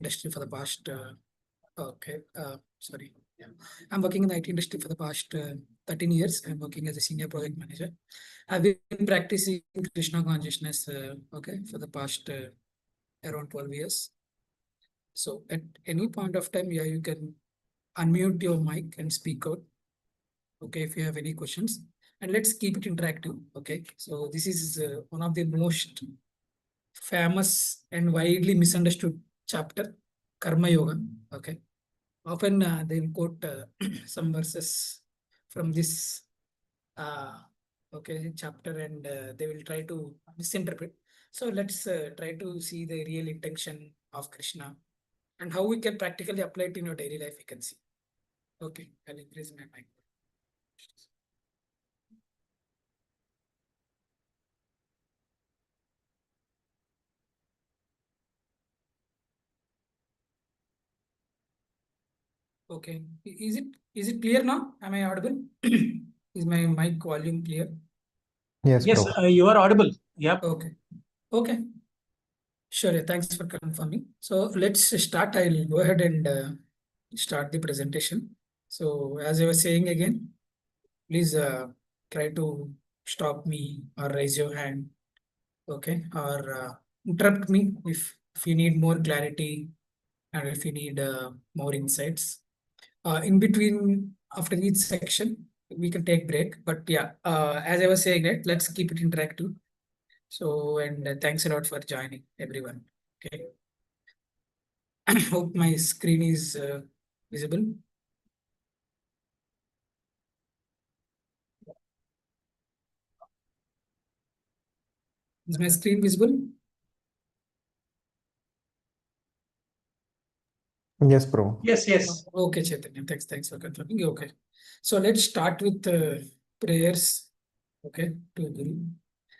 industry for the past, sorry. Yeah. I'm working in the IT industry for the past 13 years. I'm working as a senior project manager. I've been practicing Krishna consciousness, for the past around 12 years. So at any point of time, yeah, you can unmute your mic and speak out. Okay, if you have any questions, and let's keep it interactive. Okay, so this is one of the most famous and widely misunderstood chapter, Karma Yoga. Okay, often they will quote some verses from this chapter, and they will try to misinterpret. So let's try to see the real intention of Krishna and how we can practically apply it in your daily life. We can see. Okay, I'll increase my mic. Okay, is it clear now? Am I audible? Is my mic volume clear? Yes, Yes, bro. you are audible. Yep. Okay. Okay. Sure. Yeah, thanks for confirming. So let's start. I'll go ahead and start the presentation. So as I was saying again, please try to stop me or raise your hand. Okay. Or interrupt me if you need more clarity and if you need more insights. In between, after each section, we can take break. But yeah, as I was saying, right, let's keep it interactive. So, and thanks a lot for joining, everyone. Okay. I hope my screen is visible. Is my screen visible? Yes, bro. Yes, yes. Okay, Chaitanya. Thanks for confirming. Okay. So let's start with prayers. Okay, to Guru.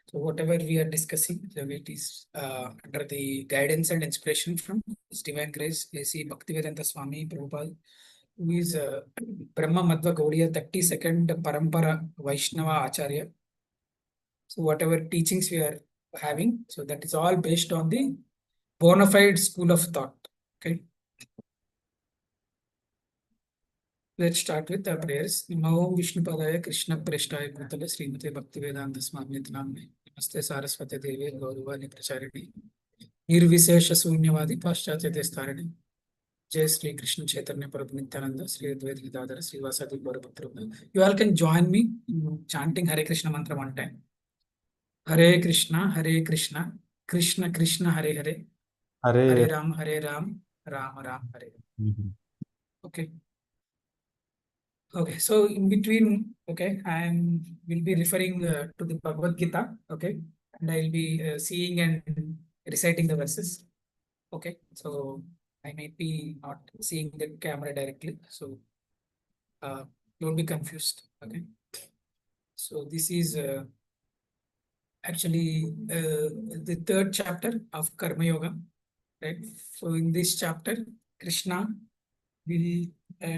So whatever we are discussing, it is under the guidance and inspiration from His Divine Grace, A.C. Bhaktivedanta Swami Prabhupada, who is Brahma Madhva Gaudiya 32nd Parampara Vaishnava Acharya. So whatever teachings we are having, so that is all based on the bona fide school of thought. Okay. Let's start with the prayers. Namo Vishnu Padaya Krishna Prestaya Bhutale Srimate Bhaktivedanta Swami Namne Namaste Saraswati Devi Gauruvani Pracharani Nirvishesha Sunyavadi Paschatya Destarani Jai Sri Krishna Chaitanya Prabhu Nityananda Sri Advaita Gadadhara Srivasadi Gaurabhakta. You all can join me in chanting Hare Krishna mantra one time. Hare Krishna, Krishna Krishna, Hare Hare, Hare Ram, Ram Ram, Hare. Okay. Okay. So in between, okay, will be referring to the Bhagavad Gita. Okay, and I'll be seeing and reciting the verses. Okay. So I might be not seeing the camera directly, so don't be confused. Okay. So this is actually the third chapter of Karma Yoga, right? So in this chapter, Krishna will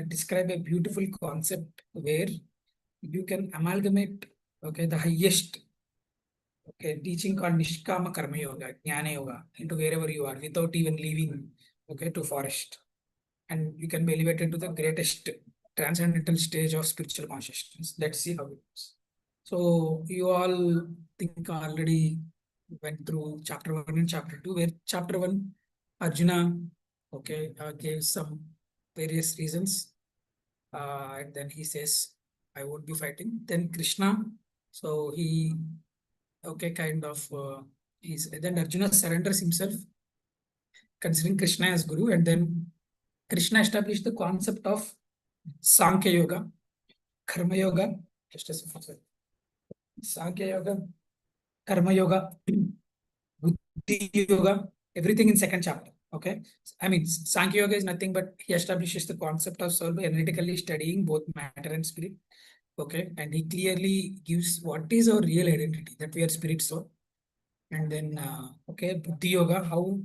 describe a beautiful concept where you can amalgamate, okay, the highest, okay, teaching called Nishkama Karma Yoga, Jnana Yoga, into wherever you are without even leaving, okay, to forest. And you can be elevated to the greatest transcendental stage of spiritual consciousness. Let's see how it goes. So you all think already went through chapter 1 and chapter 2, where chapter 1, Arjuna, okay, gave some various reasons. And then he says, I won't be fighting. Then Krishna, so he, okay, kind of, then Arjuna surrenders himself, considering Krishna as Guru. And then Krishna established the concept of Sankhya Yoga, Karma Yoga, just a second. Sankhya Yoga, Karma Yoga, Buddhi Yoga, everything in second chapter. Okay. I mean, Sankhya Yoga is nothing but he establishes the concept of soul by analytically studying both matter and spirit. Okay. And he clearly gives what is our real identity, that we are spirit soul. And then, okay, Buddhi Yoga, how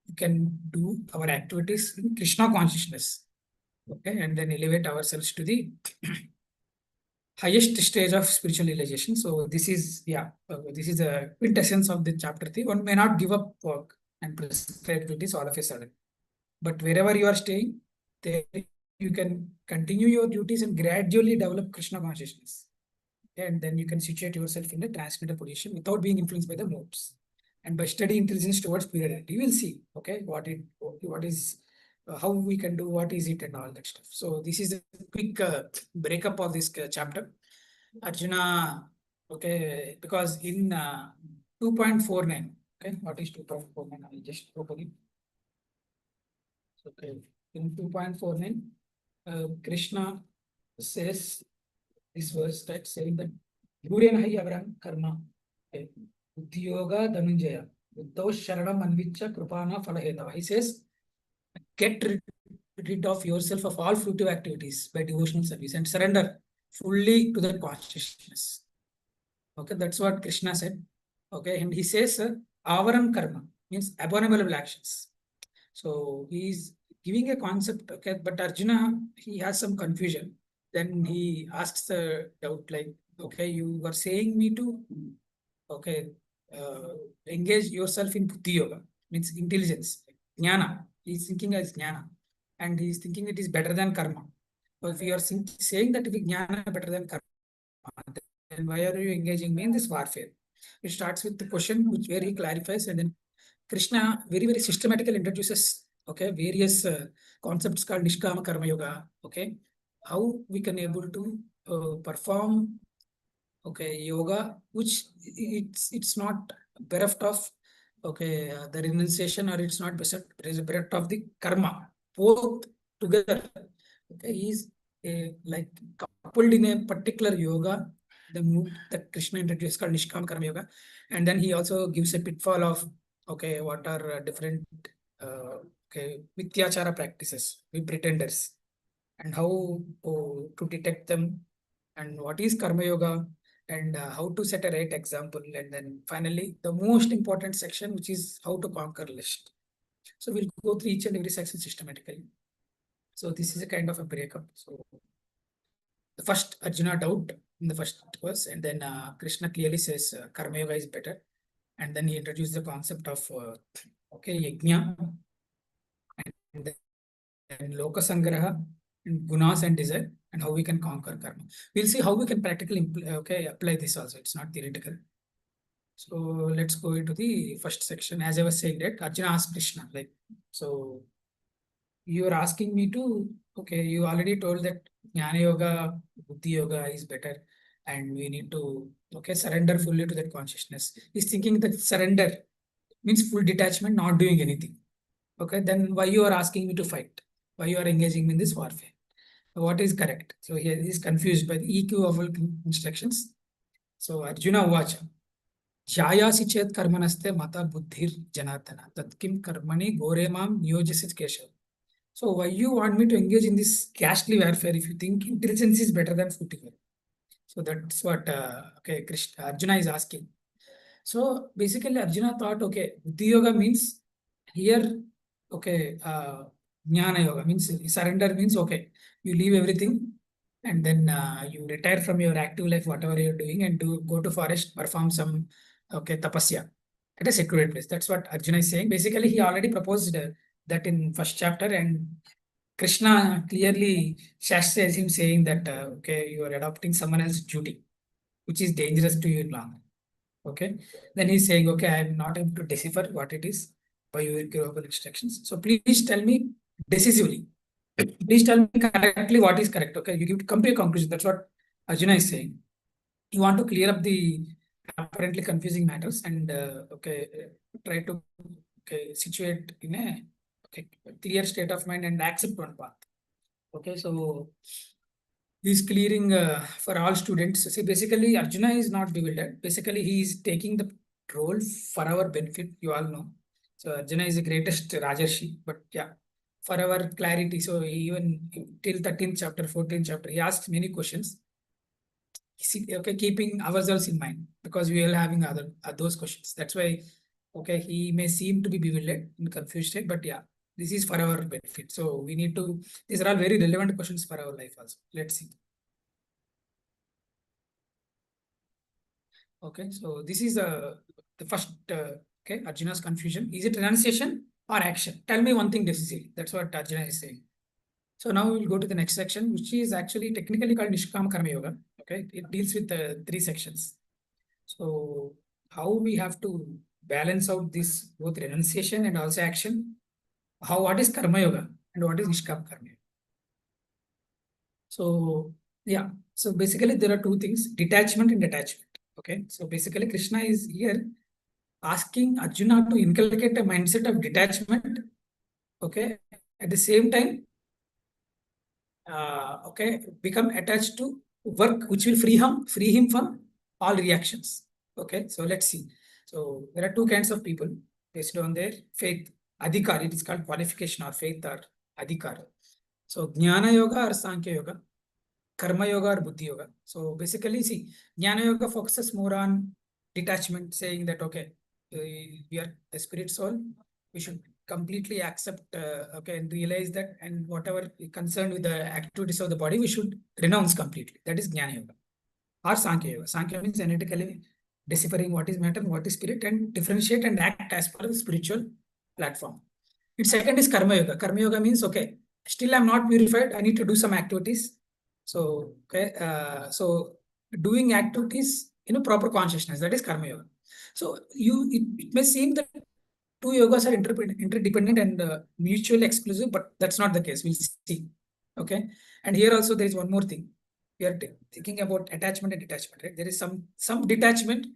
we can do our activities in Krishna consciousness. Okay. And then elevate ourselves to the highest stage of spiritual realization. So this is, this is the quintessence of the chapter 3. One may not give up work and prescribe duties all of a sudden. but wherever you are staying, there you can continue your duties and gradually develop Krishna consciousness. And then you can situate yourself in the transmitter position without being influenced by the modes. And by study intelligence towards purity, you will see, okay, what is, how we can do, what is it, and all that stuff. So this is a quick breakup of this chapter. Arjuna, okay, because in 2.49, okay, what is 2.49? I'll just open it. Okay, in 2.49, Krishna says this verse, that saying that Gurena hi avaram karma, okay, Uddyoga Dhananjaya, Uddhav Sharanam Anvicha Krupana Falaheta. He says, get rid of yourself of all fruitive activities by devotional service and surrender fully to that consciousness. Okay, that's what Krishna said. Okay, and he says, avaram karma means abominable actions. So he's giving a concept, okay, but Arjuna, he has some confusion. Then he asks the doubt like, okay, you were saying me to, okay, engage yourself in buddhi yoga, means intelligence, jnana. He's thinking as jnana, and he's thinking it is better than karma. So if you are saying that if jnana is better than karma, then why are you engaging me in this warfare? It starts with the question which where he clarifies, and then Krishna very systematically introduces, okay, various concepts called Nishkama Karma Yoga, okay, how we can able to perform, okay, yoga, which it's not bereft of, okay, the renunciation, or it's not bereft of the karma, both together. Okay, he's like coupled in a particular yoga, the move that Krishna introduced called Nishkam Karma Yoga, and then he also gives a pitfall of, okay, what are different okay, mithyachara practices, we pretenders, and how to detect them, and what is karma yoga, and how to set a right example, and then finally the most important section, which is how to conquer list. So we'll go through each and every section systematically. So this is a kind of a breakup. So the first Arjuna doubt in the first verse, and then Krishna clearly says karma yoga is better, and then he introduced the concept of okay, yajna, and then loka sangraha, and gunas and desire, and how we can conquer karma. We'll see how we can practically okay, apply this also. It's not theoretical. So let's go into the first section. As I was saying, that Arjuna asked Krishna, like, so you are asking me to, okay, you already told that Jnana Yoga, Buddhi Yoga is better, and we need to, okay, surrender fully to that consciousness. He's thinking that surrender means full detachment, not doing anything. Okay, then why you are asking me to fight? Why you are engaging me in this warfare? What is correct? So he is confused by the EQ of all instructions. So Arjuna Vacha. ध्यायासि चेत् कर्मणस्ते मता बुद्धिर जनार्दन तत्किं कर्मणि घोरे मां नियोजयसि Keshav. So why you want me to engage in this ghastly warfare if you think intelligence is better than footwear? So that's what okay, Krishna, Arjuna is asking. So basically Arjuna thought, okay, Buddhi Yoga means here, okay, Jnana Yoga means surrender means, okay, you leave everything, and then you retire from your active life, whatever you're doing, and go to forest, perform some, okay, tapasya at a secluded place. That's what Arjuna is saying. Basically, he already proposed that in first chapter, and Krishna clearly chastises him, saying that, okay, you are adopting someone else's duty, which is dangerous to you in long run. Okay, then he's saying, okay, I am not able to decipher what it is by your global instructions. So please tell me decisively. Please tell me correctly what is correct. Okay, you come to a conclusion. That's what Arjuna is saying. You want to clear up the apparently confusing matters, and okay, try to, okay, situate in a, okay, clear state of mind and accept one path. Okay, so he's clearing for all students. See, basically, Arjuna is not bewildered. Basically, he is taking the role for our benefit. You all know. So Arjuna is the greatest Rajarshi, but yeah, for our clarity. So even till 13th chapter, 14th chapter, he asks many questions. Okay, keeping ourselves in mind, because we are having other those questions. That's why, okay, he may seem to be bewildered and confused, but yeah, this is for our benefit. So we need to. These are all very relevant questions for our life also. Let's see. Okay, so this is the first, okay, Arjuna's confusion. Is it renunciation or action. Tell me one thing decisively. That's what Arjuna is saying. So now we'll go to the next section, which is actually technically called Nishkama Karma Yoga. Okay, it deals with 3 sections. So how we have to balance out this both renunciation and also action. What is Karma Yoga and what is Nishkama Karma Yoga? So yeah, so basically there are 2 things: detachment and attachment. Okay, so basically Krishna is here asking Arjuna to inculcate a mindset of detachment. Okay, at the same time, become attached to work which will free him from all reactions. Okay, so let's see. So there are 2 kinds of people based on their faith. Adhikar, it is called qualification or faith or adhikar. So Jnana Yoga or Sankhya Yoga, Karma Yoga or Buddhi Yoga. So basically, see, Jnana Yoga focuses more on detachment, saying that, okay, we are a spirit soul, we should completely accept, and realize that, and whatever concerned with the activities of the body, we should renounce completely. That is Jnana Yoga. Or Sankhya Yoga. Sankhya means analytically deciphering what is matter, what is spirit, and differentiate and act as per the spiritual platform. Its second is Karma Yoga. Karma Yoga means, okay, still I'm not purified, I need to do some activities. So, so doing activities in a proper consciousness, that is Karma Yoga. So it may seem that 2 yogas are interdependent and mutually exclusive, but that's not the case. We'll see. Okay. And here also there is one more thing. We are thinking about attachment and detachment, right? There is some detachment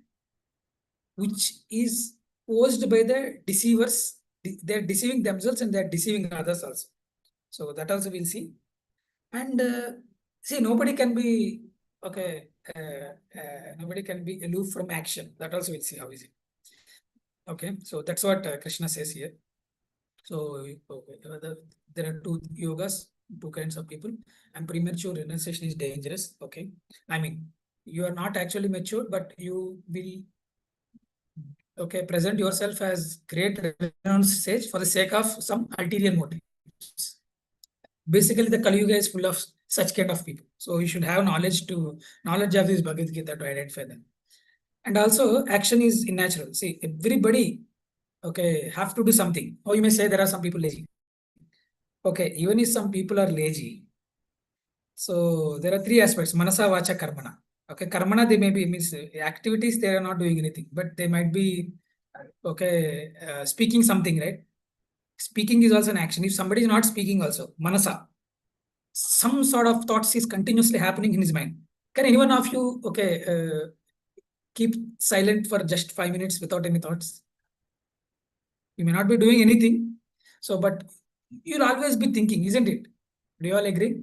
which is posed by the deceivers. They're deceiving themselves and they're deceiving others also. So that also we'll see. And see, nobody can be nobody can be aloof from action. That also we'll see how is it. Okay, so that's what Krishna says here. So there are 2 yogas, 2 kinds of people, and premature renunciation is dangerous. Okay, I mean, you are not actually mature, but you will present yourself as great renounced sage for the sake of some ulterior motives. Basically, the Kali Yuga is full of such kind of people. So you should have knowledge of this Bhagavad Gita to identify them. And also, action is unnatural. See, everybody, have to do something. Or you may say there are some people lazy. Okay, even if some people are lazy, so there are 3 aspects: Manasa, Vacha, Karmana. Okay, Karmana, they may be, means activities, they are not doing anything, but they might be, speaking something, right? Speaking is also an action. If somebody is not speaking also, Manasa, some sort of thoughts is continuously happening in his mind. Can anyone of you, keep silent for just 5 minutes without any thoughts? You may not be doing anything, so, but you'll always be thinking, isn't it? Do you all agree?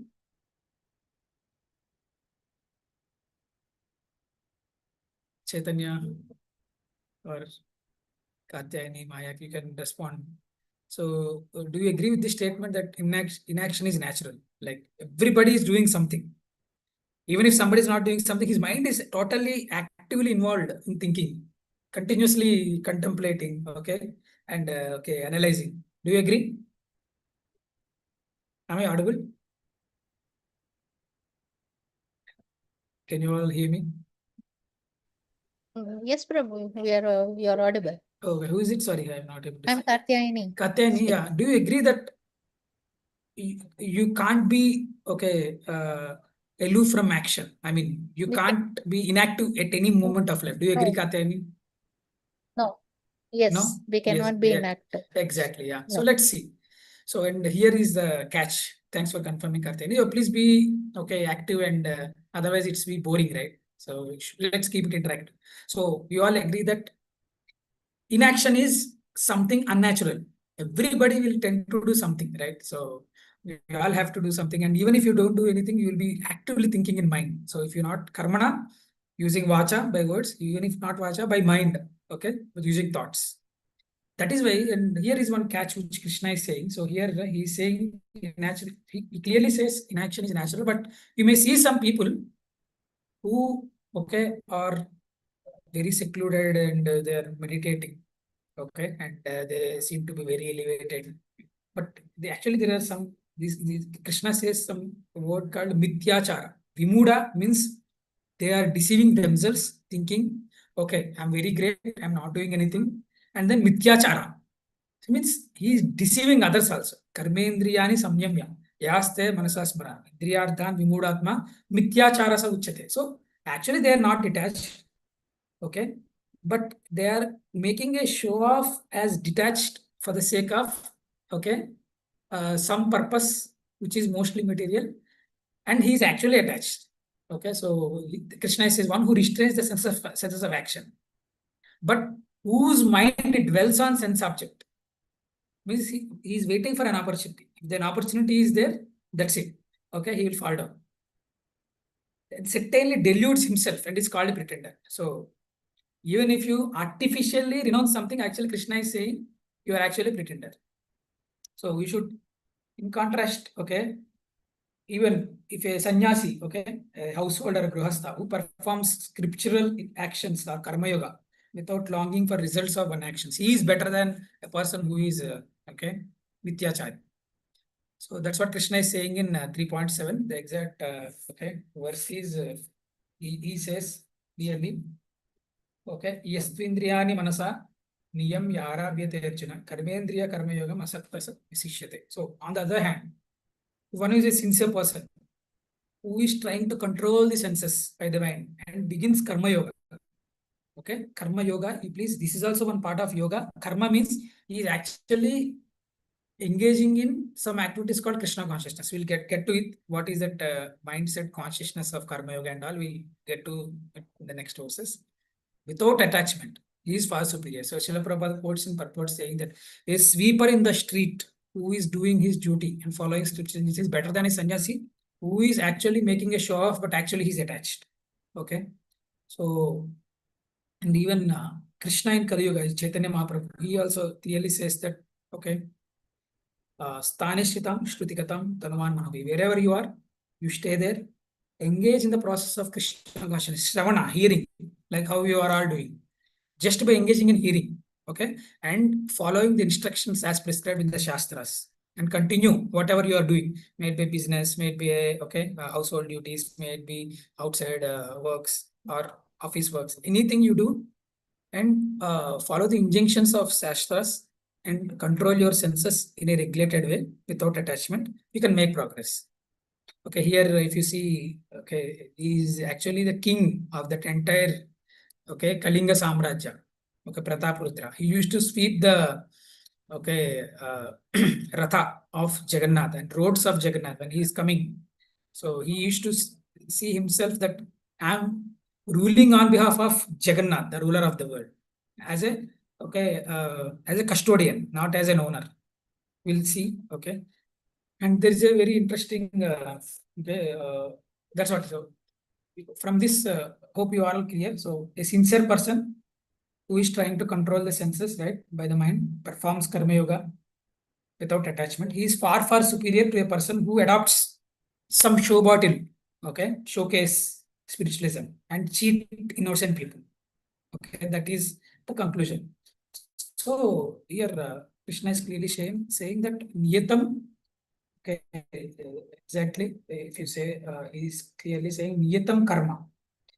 Chaitanya or Katyayani, Maya, you can respond. So, do you agree with the statement that inaction is natural? Like everybody is doing something. Even if somebody is not doing something, his mind is totally actively involved in thinking, continuously contemplating, and analyzing. Do you agree? Am I audible? Can you all hear me? Yes, Prabhu, you are audible. Okay, who is it? Sorry, I am not able to I'm see. Katyayani. Katyayani, yeah. Do you agree that you can't be aloof from action? I mean, you We can't be inactive at any moment of life. Do you agree, No, Katyayani? no. Yes, No? we Yes, cannot be yeah, inactive. exactly, yeah. So No. let's see. So, and here is the catch. Thanks for confirming, Katyayani. Please be active, and otherwise it's be boring, right? So let's keep it interactive. So you all agree that inaction is something unnatural. Everybody will tend to do something, right? So we all have to do something, and even if you don't do anything, you will be actively thinking in mind. So if you're not karmana, using vacha by words, even if not vacha, by mind, but using thoughts. That is why, and here is one catch which Krishna is saying. So here he is saying natural. He clearly says inaction is natural, but you may see some people who are very secluded and they are meditating, and they seem to be very elevated, but there are some, these Krishna says some word called mithyachara. Vimuda means they are deceiving themselves, thinking, okay, I'm very great, I'm not doing anything. And then mithyachara, It means he is deceiving others also. Karmendriyani samyamya. Yaste manasa smara. Indriyardhan vimudatma mityachara sa uchyate. So actually they are not detached. Okay. But they are making a show off as detached for the sake of, okay, some purpose which is mostly material, and he is actually attached. Okay, so Krishna is one who restrains the senses of action, but whose mind dwells on sense object. Means he is waiting for an opportunity. If an opportunity is there, that's it. Okay, he will fall down. It certainly deludes himself and is called a pretender. So even if you artificially renounce something, actually Krishna is saying you are actually a pretender. So we should, in contrast, okay, even if a sannyasi, okay, a household or a grihastha who performs scriptural actions or karma yoga without longing for results of one actions, he is better than a person who is, okay, mityachari. So that's what Krishna is saying in 3.7. The exact, okay, verse is, he says clearly, okay, yastvindriyani manasa niyam yarabhyate arjuna karmendriya karma yogam asakta visishyate. So on the other hand, one is a sincere person who is trying to control the senses by the mind and begins karma yoga. Okay, karma yoga, please, this is also one part of yoga. Karma means he is actually engaging in some activities called Krishna consciousness. We'll get to it. What is that mindset consciousness of karma yoga and all? We'll get to it in the next verses. Without attachment, he is far superior. So Srila Prabhupada quotes in purport saying that a sweeper in the street who is doing his duty and following scriptures is better than a sannyasi who is actually making a show off, but actually he's attached. Okay. So, and even Krishna in Kali Yuga, Chaitanya Mahaprabhu, he also clearly says that, okay, Stanishritam, Shrutikatam, Tanuman Manavi. Wherever you are, you stay there. Engage in the process of Krishna consciousness, Shravana, hearing, like how you are all doing. Just by engaging in hearing, okay, and following the instructions as prescribed in the Shastras, and continue whatever you are doing. May it be business, may it be household duties, may it be outside works or office works. Anything you do, and follow the injunctions of Shastras and control your senses in a regulated way without attachment, you can make progress. Okay, here if you see, okay, he is actually the king of that entire, okay, Kalinga Samrajya, okay, Prataprutra. He used to sweep the, okay, Ratha of Jagannath and roads of Jagannath when he is coming. So he used to see himself that I am ruling on behalf of Jagannath, the ruler of the world, as a, okay, as a custodian, not as an owner. We'll see, okay. And there is a very interesting, okay, that's what. So from this, hope you are all clear. So a sincere person who is trying to control the senses, right, by the mind, performs karma yoga without attachment. He is far, far superior to a person who adopts some show bottle, okay, showcase spiritualism and cheat innocent people. Okay, that is the conclusion. So here Krishna is clearly saying that niyatam, okay, exactly, if you say, he is clearly saying niyatam karma.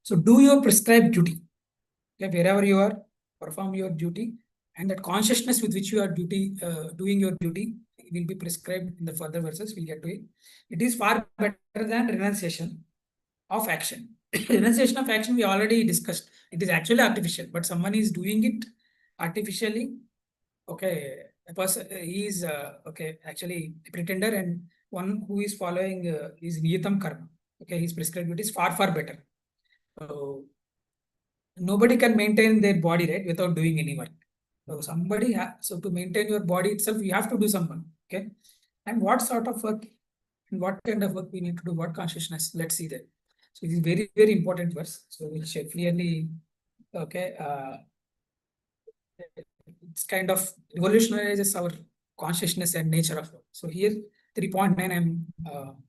So do your prescribed duty. Okay, wherever you are, perform your duty, and that consciousness with which you are doing your duty will be prescribed in the further verses. We'll get to it. It is far better than renunciation of action. Renunciation of action we already discussed. It is actually artificial, but someone is doing it artificially. Okay, a person he is okay, actually a pretender, and one who is following is niyatam karma. Okay, his prescribed duty is far, far better. So nobody can maintain their body, right, without doing any work. So somebody so to maintain your body itself, you have to do some work. Okay, and what sort of work and what kind of work we need to do? What consciousness? Let's see that. So it is very, very important verse. So which clearly, okay, it's kind of revolutionizes our consciousness and nature of work. So here 3.9, I'm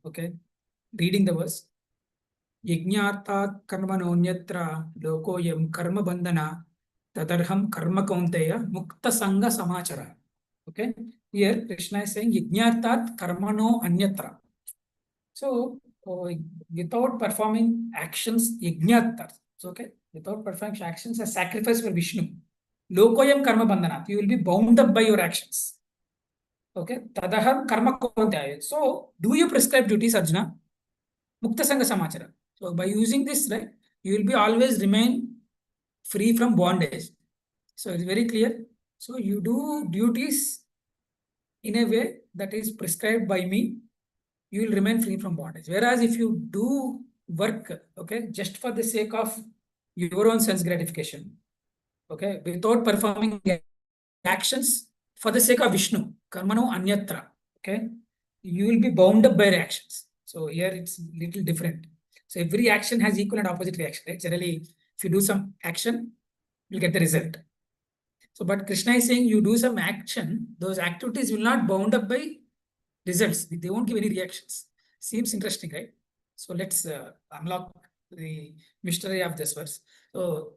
okay, reading the verse. Yajñarthat karmanonyatra lokoyam karma bandhana tadarham karma kaunteya mukta sangha samachara. Okay, here Krishna is saying yajñarthat karmano anyatra. So without performing actions, yajñarthat. So okay, without performing actions, a sacrifice for Vishnu. Lokoyam karma bandhana. You will be bound up by your actions. Okay, tadaham karma kontaya. So, do you prescribe duties, Arjuna? Mukta Sangha Samachara. So, by using this, right, you will be always remain free from bondage. So, it's very clear. So, you do duties in a way that is prescribed by me, you will remain free from bondage. Whereas if you do work, okay, just for the sake of your own sense gratification, okay, without performing actions for the sake of Vishnu, karmano anyatra, okay, you will be bound up by reactions. So here it's little different. So every action has equal and opposite reaction, right? Generally, if you do some action, you'll get the result. So, but Krishna is saying you do some action, those activities will not bound up by results. They won't give any reactions. Seems interesting, right? So let's unlock the mystery of this verse. So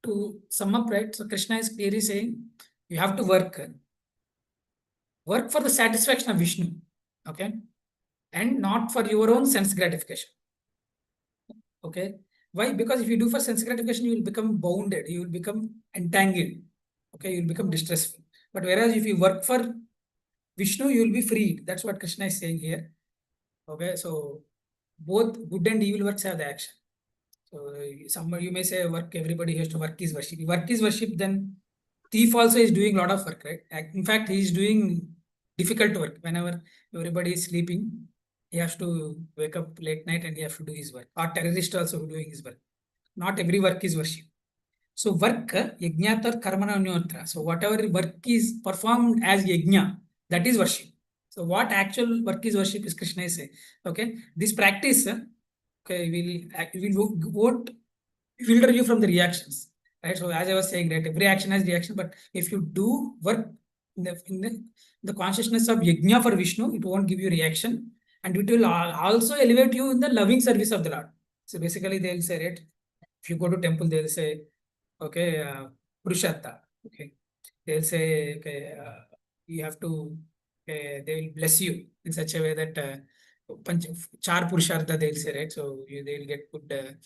to sum up, right? So Krishna is clearly saying you have to work for the satisfaction of Vishnu, okay, and not for your own sense gratification. Okay, why? Because if you do for sense gratification, you will become bounded, you will become entangled, okay, you will become distressful. But whereas if you work for Vishnu, you will be freed. That's what Krishna is saying here. Okay, so both good and evil works have the action. So somebody you may say work, everybody has to work is worship. If work is worship, then thief also is doing a lot of work, right? In fact, he is doing difficult work. Whenever everybody is sleeping, he has to wake up late night and he has to do his work. Or terrorist also doing his work. Not every work is worship. So work, yajnatar karmana anyotra. So whatever work is performed as yajna, that is worship. So what actual work is worship is Krishna is saying. Okay, this practice, okay, won't filter you from the reactions, right? So as I was saying, right, every action has reaction, but if you do work in the consciousness of yajna for Vishnu, it won't give you reaction, and it will also elevate you in the loving service of the Lord. So basically, they'll say, right, if you go to temple, they'll say, okay, Purushartha, okay, they'll say, okay, you have to, okay, they will bless you in such a way that Char Purushartha, they'll say, right? So they'll get good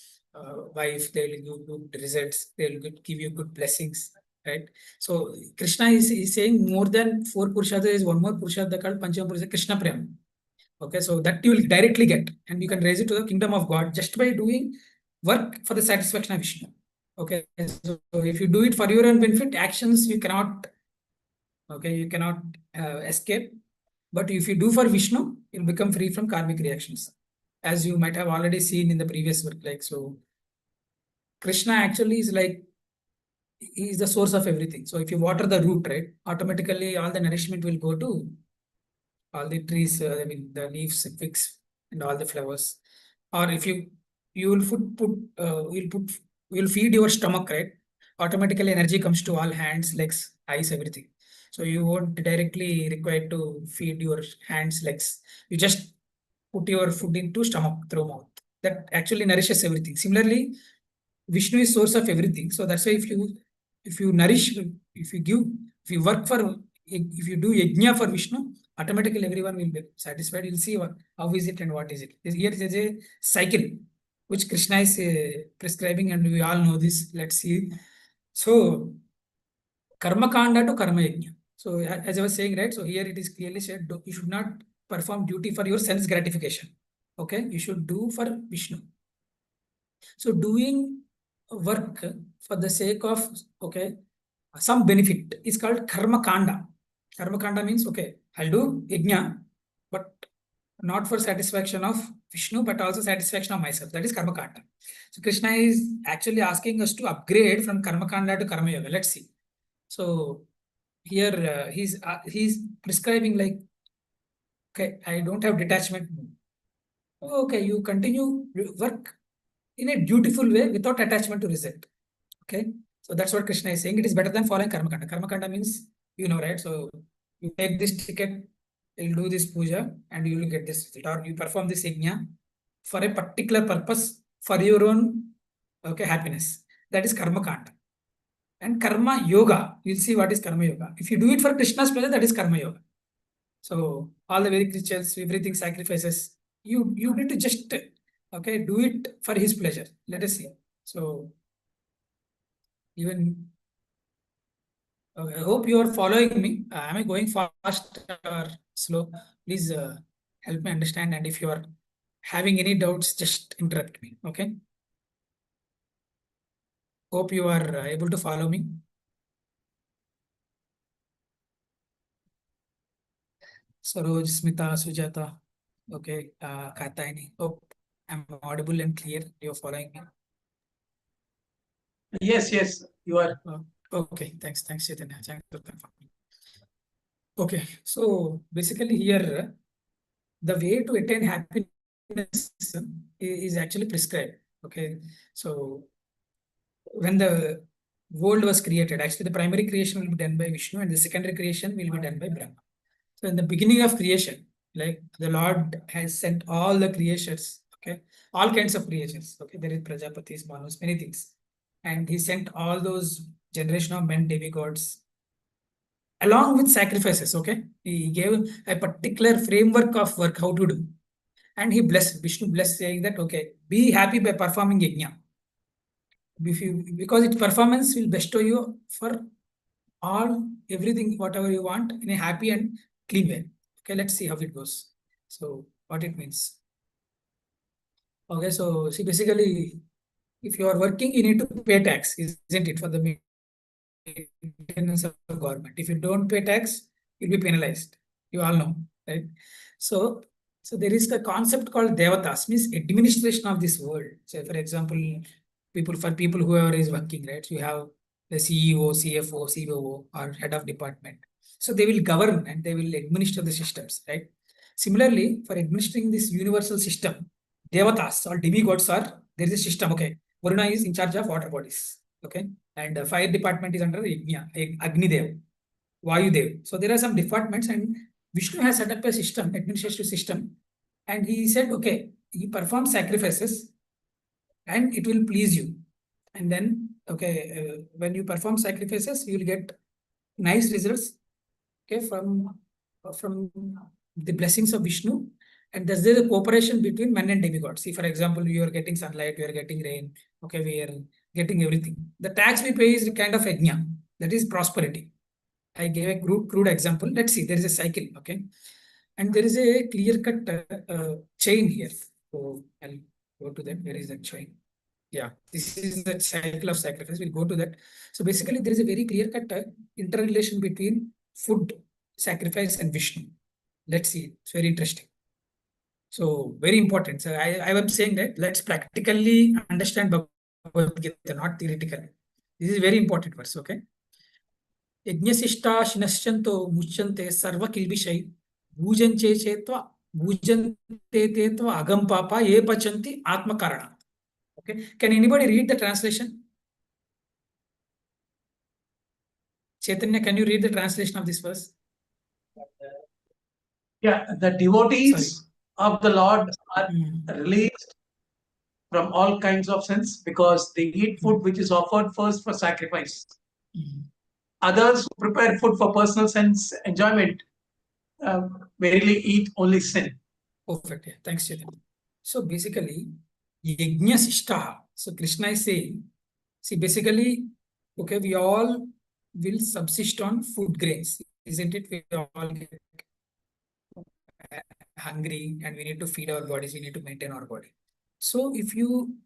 wife, they will give good results, they will give you good blessings, right? So Krishna is saying more than four Purushartha is one more Purushartha called Panchama Purushartha, Krishna Prem. Okay, so that you will directly get, and you can raise it to the kingdom of God just by doing work for the satisfaction of Vishnu. Okay, so if you do it for your own benefit, actions you cannot, okay, you cannot escape. But if you do for Vishnu, you'll become free from karmic reactions, as you might have already seen in the previous work. Like so, Krishna actually is like he is the source of everything. So if you water the root, right, automatically all the nourishment will go to all the trees. I mean the leaves, twigs, and all the flowers. Or if you will you'll feed your stomach, right? Automatically energy comes to all hands, legs, eyes, everything. So you won't directly require to feed your hands, legs. You just put your food into stomach through mouth. That actually nourishes everything. Similarly, Vishnu is source of everything. So that's why if you nourish, if you give, if you work for, if you do yajna for Vishnu, automatically everyone will be satisfied. You'll see how is it and what is it. Here is a cycle which Krishna is prescribing, and we all know this. Let's see. So karma kanda to karma yajna. So as I was saying, right? So here it is clearly said you should not perform duty for your sense gratification. Okay, you should do for Vishnu. So doing work for the sake of, okay, some benefit is called karma kanda. Karma kanda means, okay, I'll do yajna, but not for satisfaction of Vishnu, but also satisfaction of myself. That is karma kanda. So Krishna is actually asking us to upgrade from karma kanda to karma yoga. Let's see. So here he's prescribing like, okay, I don't have detachment. Okay, you continue work in a dutiful way without attachment to result. Okay, so that's what Krishna is saying. It is better than following karma kanda. Karma kanda means, you know, right? So you take this ticket, you'll do this puja, and you will get this result, or you perform this yajna for a particular purpose for your own, okay, happiness. That is karma kanda. And karma yoga, you'll see what is karma yoga. If you do it for Krishna's pleasure, that is karma yoga. So all the Vedic rituals, everything sacrifices. You need to just, okay, do it for his pleasure. Let us see. So even I hope you are following me. Am I going fast or slow? Please help me understand. And if you are having any doubts, just interrupt me. Okay. Hope you are able to follow me. Saroj, Smita, Sujata. Okay. Katayani. Hope I'm audible and clear. You're following me. Yes, you are. Okay. Thanks, Chaitanya. Thanks for confirming. Okay. So basically here, the way to attain happiness is actually prescribed. Okay. So when the world was created, actually the primary creation will be done by Vishnu and the secondary creation will be done by Brahma. So in the beginning of creation, like the Lord has sent all the creatures, okay, all kinds of creatures. Okay, there is Prajapatis, Manus, many things. And he sent all those generation of men, demigods, along with sacrifices. Okay, he gave a particular framework of work how to do. And he blessed, Vishnu blessed, saying that, okay, be happy by performing yajna. Because its performance will bestow you for all everything whatever you want in a happy and clean way. Okay, let's see how it goes. So what it means. Okay, so see, basically, if you are working, you need to pay tax, isn't it, for the maintenance of the government. If you don't pay tax, you'll be penalized. You all know, right? So there is the concept called devatas, means administration of this world. So for example, people whoever is working, right? You have the CEO, CFO, COO, or head of department. So they will govern and they will administer the systems, right? Similarly, for administering this universal system, devatas or demigods are, there is a system, okay. Varuna is in charge of water bodies, okay, and the fire department is under Yajna, Agni Dev, Vayu Dev. So there are some departments, and Vishnu has set up a system, administrative system, and he said, okay, he performs sacrifices and it will please you. And then, okay, when you perform sacrifices, you will get nice results, okay, from the blessings of Vishnu. And there's the cooperation between men and demigods. See, for example, you are getting sunlight, you are getting rain, okay, we are getting everything. The tax we pay is kind of yajna, that is prosperity. I gave a crude example. Let's see, there is a cycle, okay, and there is a clear-cut chain here. So I'll go to that. Where is that chain? Yeah, this is the cycle of sacrifice. We'll go to that. So basically, there is a very clear-cut interrelation between food, sacrifice, and Vishnu. Let's see. It's very interesting. So very important. So I was saying that let's practically understand Bhagavad Gita, not theoretically. This is very important verse. Okay. यज्ञशिष्टा शिनश्चन्तो मुच्यन्ते सर्वकिल्बिषै भूजन्चे चेत्वा भूजन्ते ते त्वा अगम पापा ये पचन्ति आत्मकारणात्. Okay, can anybody read the translation? Chaitanya, can you read the translation of this verse? Yeah, the devotees of the Lord are released from all kinds of sins because they eat food which is offered first for sacrifice. Others who prepare food for personal sense enjoyment verily eat only sin. Perfect. Yeah. Thanks, Chaitanya. So basically, yajna sishta. So Krishna is saying, see, basically, okay, we all will subsist on food grains, isn't it? We all get hungry and we need to feed our bodies, we need to maintain our body. So if you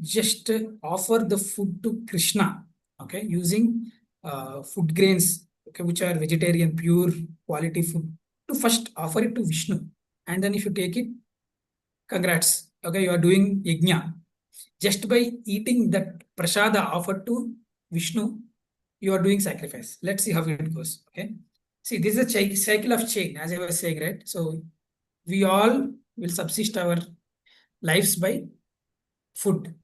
just offer the food to Krishna, okay, using food grains, okay, which are vegetarian, pure quality food, to first offer it to Vishnu, and then if you take it, congrats, okay, you are doing yajna. Just by eating that prasada offered to Vishnu, you are doing sacrifice. Let's see how it goes. Okay. See, this is a cycle of chain, as I was saying, right? So we all will subsist our lives by food.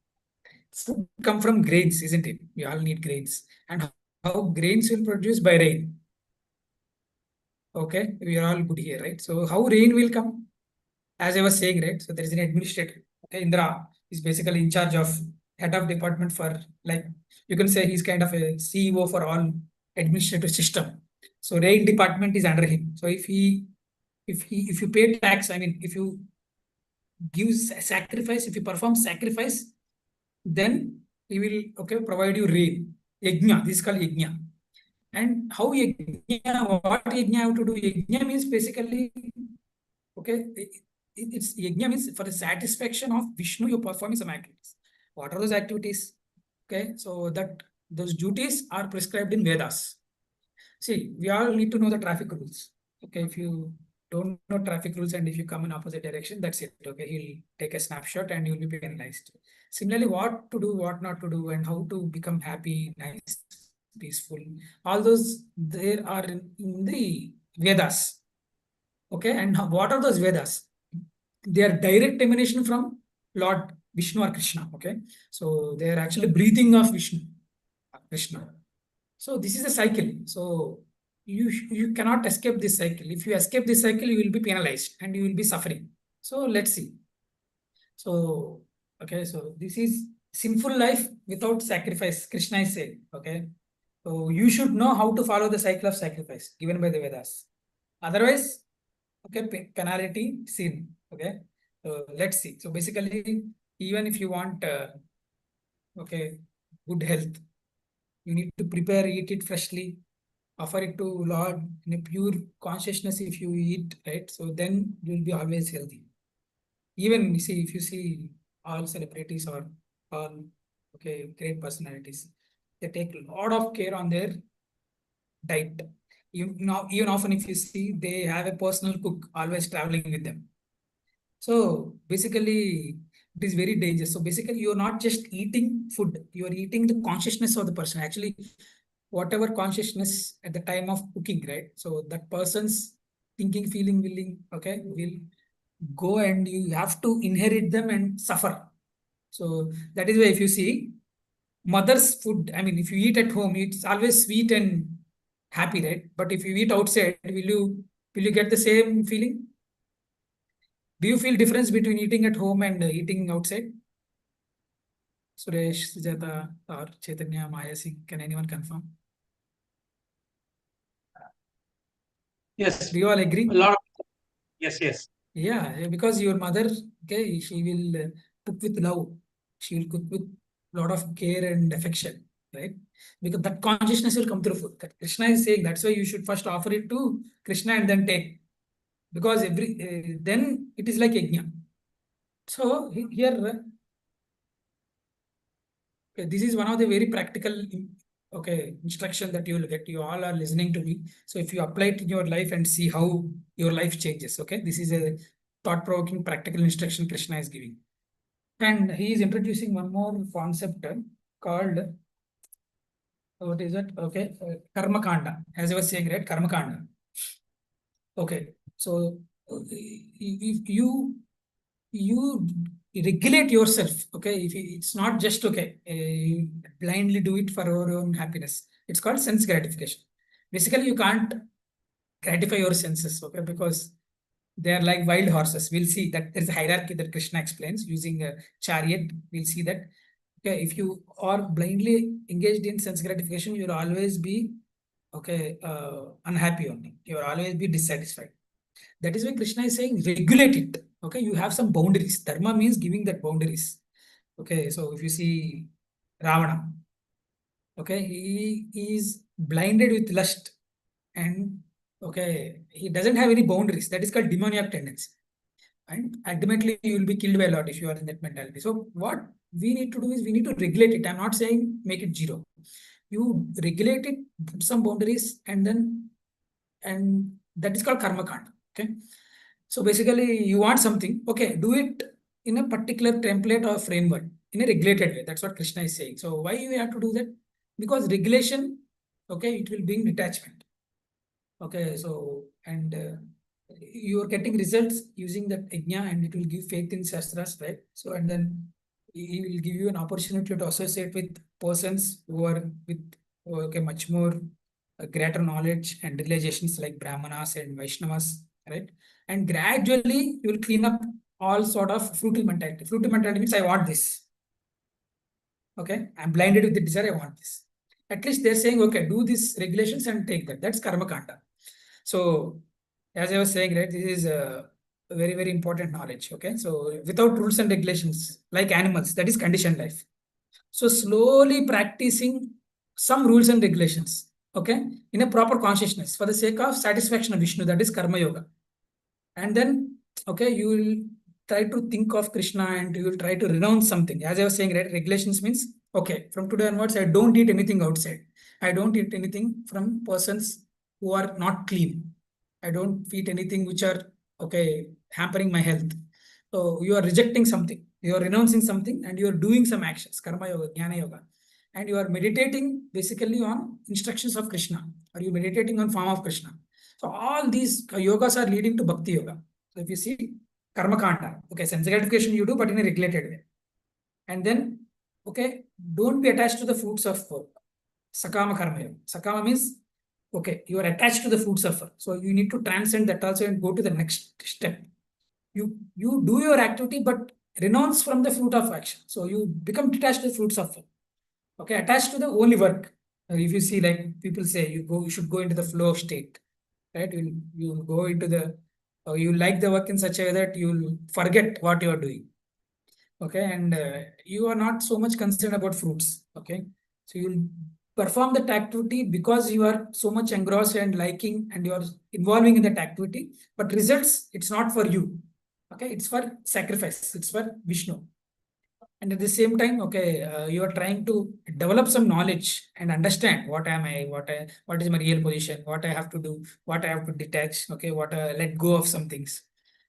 Food come from grains, isn't it? We all need grains. And how grains will produce by rain. Okay, we are all good here, right? So how rain will come? As I was saying, right? So there is an administrator. Okay, Indra is basically in charge of head of department for, like, you can say he's kind of a CEO for all administrative system. So rain department is under him. So if you pay tax, I mean, if you give sacrifice, if you perform sacrifice, then he will, okay, provide you rain. Yajna, this is called yajna. And how yajna, what yajna have to do? Yajna means basically, okay, it's yajna means for the satisfaction of Vishnu, you perform some activities. What are those activities? Okay, so that those duties are prescribed in Vedas. See, we all need to know the traffic rules. Okay, if you don't know traffic rules and if you come in opposite direction, that's it. Okay, he'll take a snapshot and you'll be penalized. Similarly, what to do, what not to do, and how to become happy, nice, peaceful. All those there are in the Vedas. Okay, and what are those Vedas? They are direct emanation from Lord Vishnu or Krishna. Okay, so they are actually breathing of Vishnu, Krishna. So this is a cycle. So you cannot escape this cycle. If you escape this cycle, you will be penalized and you will be suffering. So let's see. So okay, so this is sinful life without sacrifice. Krishna is saying. Okay, so you should know how to follow the cycle of sacrifice given by the Vedas. Otherwise, okay, penalty, sin. Okay, so let's see. So basically, even if you want, okay, good health, you need to prepare, eat it freshly, offer it to Lord in a pure consciousness. If you eat, right, so then you will be always healthy. Even you see, if you see all celebrities or all, okay, great personalities, they take a lot of care on their diet. Even often if you see, they have a personal cook always traveling with them. So basically, it is very dangerous. So basically, you are not just eating food, you are eating the consciousness of the person. Actually, whatever consciousness at the time of cooking, right? So that person's thinking, feeling, willing, okay, will go and you have to inherit them and suffer. So that is why if you see mother's food, I mean, if you eat at home, it's always sweet and happy, right? But if you eat outside, will you get the same feeling? Do you feel difference between eating at home and eating outside? Suresh, Sujata, or Chaitanya, Maya Singh, can anyone confirm? Yes. Do you all agree? A lot of, yes, yes. Yeah, because your mother, okay, she will cook with love. She will cook with a lot of care and affection, right? Because that consciousness will come through food. That Krishna is saying that's why you should first offer it to Krishna and then take. Because then it is like yajna. So here, okay, this is one of the very practical, okay, instruction that you will get. You all are listening to me. So if you apply it in your life and see how your life changes, okay, this is a thought-provoking practical instruction Krishna is giving. And he is introducing one more concept called, what is it? Okay, karma kanda. As I was saying, right, karma kanda. Okay, so if you regulate yourself, okay, if it's not just okay, you blindly do it for your own happiness. It's called sense gratification. Basically, you can't gratify your senses, okay, because they are like wild horses. We'll see that there's a hierarchy that Krishna explains using a chariot. We'll see that, okay, if you are blindly engaged in sense gratification, you'll always be, okay, unhappy only. You'll always be dissatisfied. That is why Krishna is saying regulate it. Okay, you have some boundaries. Dharma means giving that boundaries. Okay, so if you see Ravana, okay, he is blinded with lust and, okay, he doesn't have any boundaries. That is called demoniac tendency. And ultimately, you will be killed by a lot if you are in that mentality. So what we need to do is we need to regulate it. I'm not saying make it zero. You regulate it, put some boundaries, and that is called karma kanda. Okay. So basically, you want something, okay, do it in a particular template or framework in a regulated way. That's what Krishna is saying. So why you have to do that? Because regulation, okay, it will bring detachment. Okay, so and you are getting results using that yajna, and it will give faith in shastras, right? So and then he will give you an opportunity to associate with persons who are with, okay, much more greater knowledge and realizations like Brahmanas and Vaishnavas, right? And gradually you will clean up all sort of fruital mentality. Fruital mentality means I want this. Okay, I'm blinded with the desire, I want this. At least they're saying, okay, do these regulations and take that. That's karma kanda. So as I was saying, right, this is a very, very important knowledge. Okay, so without rules and regulations, like animals, that is conditioned life. So slowly practicing some rules and regulations, okay, in a proper consciousness for the sake of satisfaction of Vishnu, that is Karma Yoga. And then, okay, you will try to think of Krishna and you will try to renounce something. As I was saying, right, regulations means, okay, from today onwards, I don't eat anything outside. I don't eat anything from persons who are not clean. I don't eat anything which are, okay, hampering my health. So you are rejecting something, you are renouncing something, and you are doing some actions, Karma Yoga, Jnana Yoga. And you are meditating basically on instructions of Krishna, or you meditating on form of Krishna. So all these yogas are leading to Bhakti Yoga. So if you see Karma Kanda, okay, sense gratification you do, but in a regulated way. And then, okay, don't be attached to the fruits of Sakama Karma Yoga. Sakama means, okay, you are attached to the fruits of. So you need to transcend that also and go to the next step. You do your activity, but renounce from the fruit of action. So you become detached to the fruits of. Okay, attached to the only work. If you see, like people say, you should go into the flow of state, right? You go into the, you like the work in such a way that you'll forget what you are doing. Okay, and you are not so much concerned about fruits. Okay, so you'll perform that activity because you are so much engrossed and liking, and you are involving in that activity. But results, it's not for you. Okay, it's for sacrifice. It's for Vishnu. And at the same time, okay, you are trying to develop some knowledge and understand what am I, what is my real position, what I have to do, what I have to detach, okay, what let go of some things,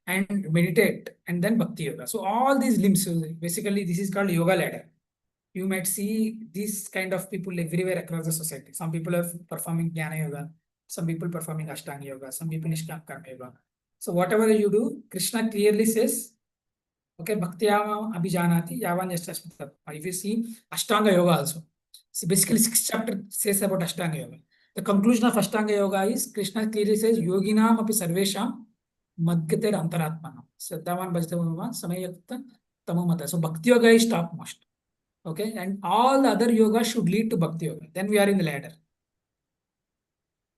and meditate, and then Bhakti Yoga. So all these limbs, so basically, this is called Yoga ladder. You might see these kind of people everywhere across the society. Some people are performing Jnana Yoga, some people performing Ashtanga Yoga, some people Nishkam Karma Yoga. So whatever you do, Krishna clearly says, okay, Bhaktiyama Abhijanati Yavan Yastasmita. If you see Ashtanga Yoga also. So basically, 6th chapter says about Ashtanga Yoga. The conclusion of Ashtanga Yoga is Krishna clearly says Yoginam api sarvesham madgater antaratmanam. Saddhavan Bhajtavama Samayakta Tamamata. So Bhakti Yoga is topmost. Okay, and all the other yoga should lead to Bhakti Yoga. Then we are in the ladder.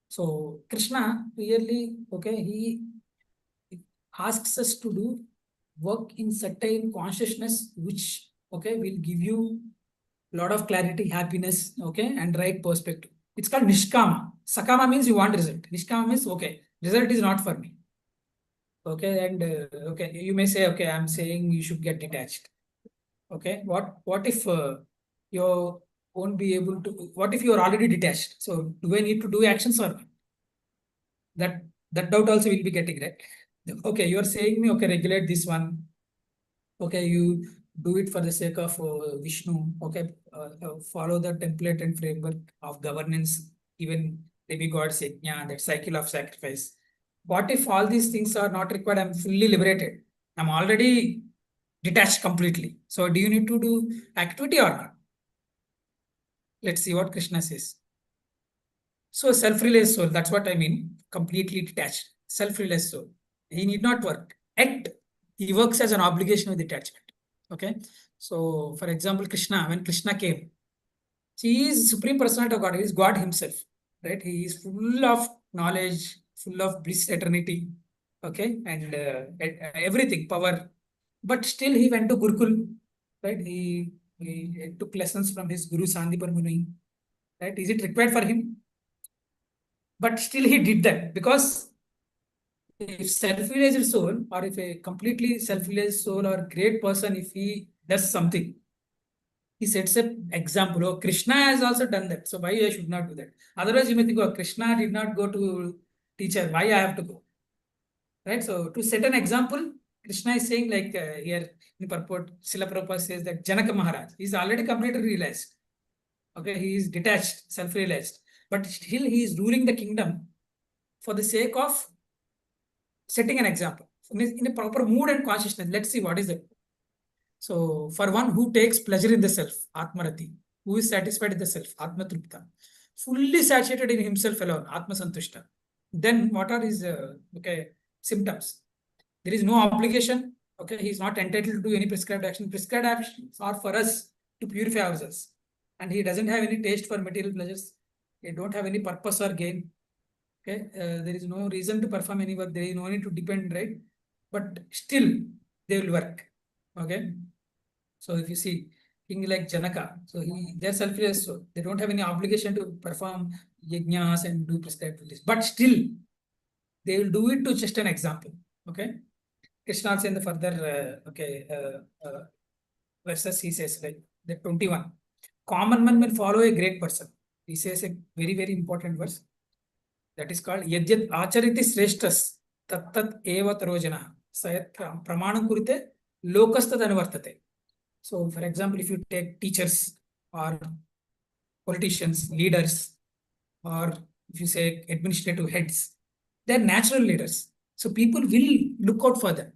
So Krishna clearly, okay, he asks us to do work in certain consciousness, which, okay, will give you a lot of clarity, happiness, okay, and right perspective. It's called Nishkama. Sakama means you want result. Nishkama means, okay, result is not for me. Okay, and okay, you may say, okay, I'm saying you should get detached. Okay, what if you won't be able to, what if you are already detached? So do I need to do actions or not? That doubt also will be getting, right? Okay, you are saying me, okay, regulate this one. Okay, you do it for the sake of Vishnu. Okay, follow the template and framework of governance, even demigods, yajna, that cycle of sacrifice. What if all these things are not required? I'm fully liberated. I'm already detached completely. So do you need to do activity or not? Let's see what Krishna says. So self-realized soul, that's what I mean, completely detached, self-realized soul. He need not work. Yet, he works as an obligation with detachment. Okay. So, for example, Krishna, when Krishna came, he is Supreme Personality of God, he is God himself, right? He is full of knowledge, full of bliss, eternity, okay, and everything, power. But still, he went to Gurukul, right? He took lessons from his Guru Sandipan Muni, right? Is it required for him? But still he did that because if self-realized soul, or if a completely self-realized soul or great person, if he does something, he sets an example. Oh, Krishna has also done that. So why I should not do that? Otherwise, you may think, oh, Krishna did not go to teacher. Why I have to go? Right? So to set an example, Krishna is saying, like here in purport, Srila Prabhupada says that Janaka Maharaj is already completely realized. Okay, he is detached, self-realized, but still he is ruling the kingdom for the sake of setting an example in a proper mood and consciousness. Let's see what is it. So, for one who takes pleasure in the self, Atmarati, who is satisfied in the self, Atmatrupta, fully saturated in himself alone, Atma Santushta, then what are his okay symptoms? There is no obligation. Okay, he is not entitled to do any prescribed action. Prescribed actions are for us to purify ourselves, and he doesn't have any taste for material pleasures. He don't have any purpose or gain. Okay, there is no reason to perform any work. There is no need to depend, right? But still, they will work. Okay, so if you see, king like Janaka. So they're selfless, so they don't have any obligation to perform yajnas and do prescribed duties. But still, they will do it to just an example. Okay. Krishna also in the further verses he says like the 21. Common man will follow a great person. He says a very, very important verse. That is called Yadyat Achariti Sreshtas Tattat Eva Tarojana Sayat Pramanam Kurite Lokastad Anuvartate. So, for example, if you take teachers or politicians, leaders, or if you say administrative heads, they're natural leaders. So, people will look out for them.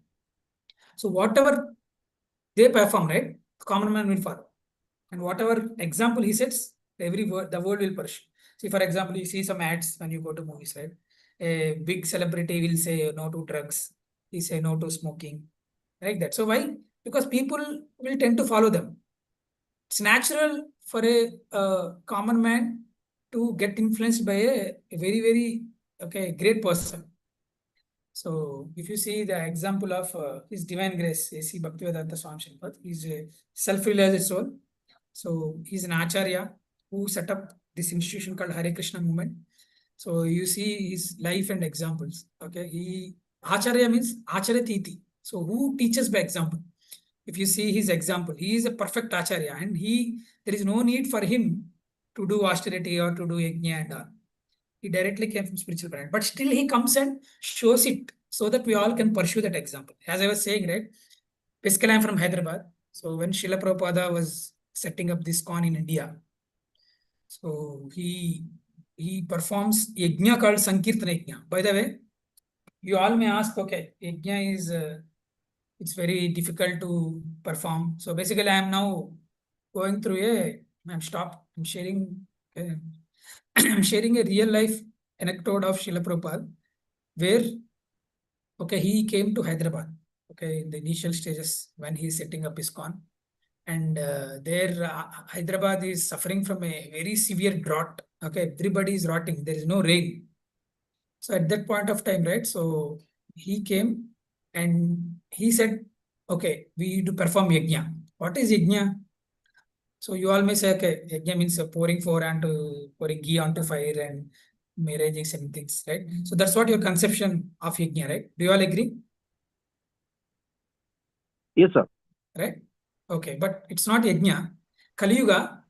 So, whatever they perform, right, common man will follow. And whatever example he sets, the world will pursue. See, for example, you see some ads when you go to movies, right? A big celebrity will say no to drugs, he say no to smoking, like that. So why? Because people will tend to follow them. It's natural for a common man to get influenced by a very, very great person. So if you see the example of His Divine Grace, A.C. Bhaktivedanta Swami Sripad, he's a self-realized soul. So he's an Acharya who set up this institution called Hare Krishna movement. So you see his life and examples. Okay, Acharya means Acharya Titi. So who teaches by example? If you see his example, he is a perfect Acharya, and there is no need for him to do austerity or to do yajna and all. He directly came from spiritual background, but still he comes and shows it so that we all can pursue that example. As I was saying, right? Basically, I'm from Hyderabad. So when Srila Prabhupada was setting up this ISKCON in India, so he performs yajna called Sankirtana Yajna. By the way, you all may ask, okay, yajna is it's very difficult to perform. So basically, I am now going through I'm sharing I'm sharing a real life anecdote of Srila Prabhupada, where he came to Hyderabad, in the initial stages when he is setting up ISKCON. And Hyderabad is suffering from a very severe drought. Everybody is rotting. There is no rain. So at that point of time, right? So he came and he said, okay, we need to perform yajna. What is yajna? So you all may say, okay, yajna means pouring ghee onto fire and arranging some things, right? So that's what your conception of yajna, right? Do you all agree? Yes, sir. Right? Okay, but it's not yajna. Kali Yuga,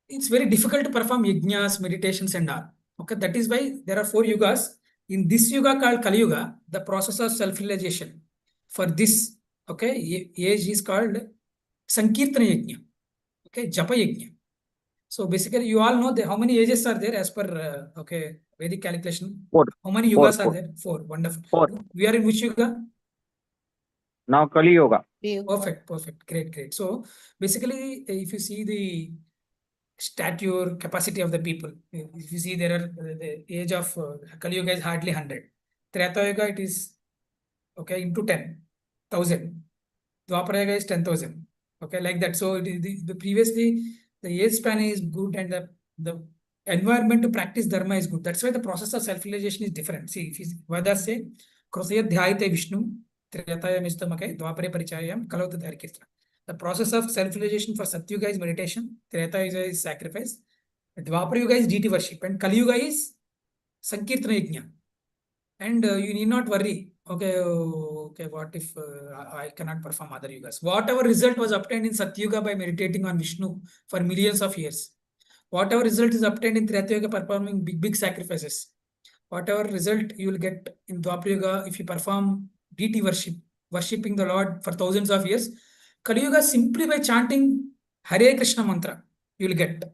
it's very difficult to perform yajnas, meditations and all. Okay, that is why there are 4 yugas. In this yuga called Kali Yuga, the process of self-realization for this, age is called Sankirtana Yajna. Okay, Japa Yajna. So basically, you all know how many ages are there as per Vedic calculation? 4. How many yugas are there? 4. Wonderful. 4. We are in which yuga? Now Kali Yoga. Perfect. Great. So basically, if you see the stature, capacity of the people, if you see there are the age of Kali Yuga is hardly 100. Treta Yuga it is into 10,000. Dwapara Yuga is 10,000. Like that. So it is previously the age span is good and the environment to practice dharma is good. That's why the process of self-realization is different. See, if Vedas say, Krusaya Dhyayate Vishnu, Tretaya Mistamake, Dwapare Parichayam, Kalavata Harikirtana. The process of self-realization for Satyuga is meditation, Treta Yuga is sacrifice, Dwapara Yuga is deity worship, and Kali Yuga is Sankirtana Yajna. And you need not worry, what if I cannot perform other yugas? Whatever result was obtained in Satyuga by meditating on Vishnu for millions of years, whatever result is obtained in Treta Yuga performing big sacrifices, whatever result you will get in Dwapara Yuga if you perform deity worship, worshipping the Lord for thousands of years, Kali Yuga simply by chanting Hare Krishna mantra, you will get.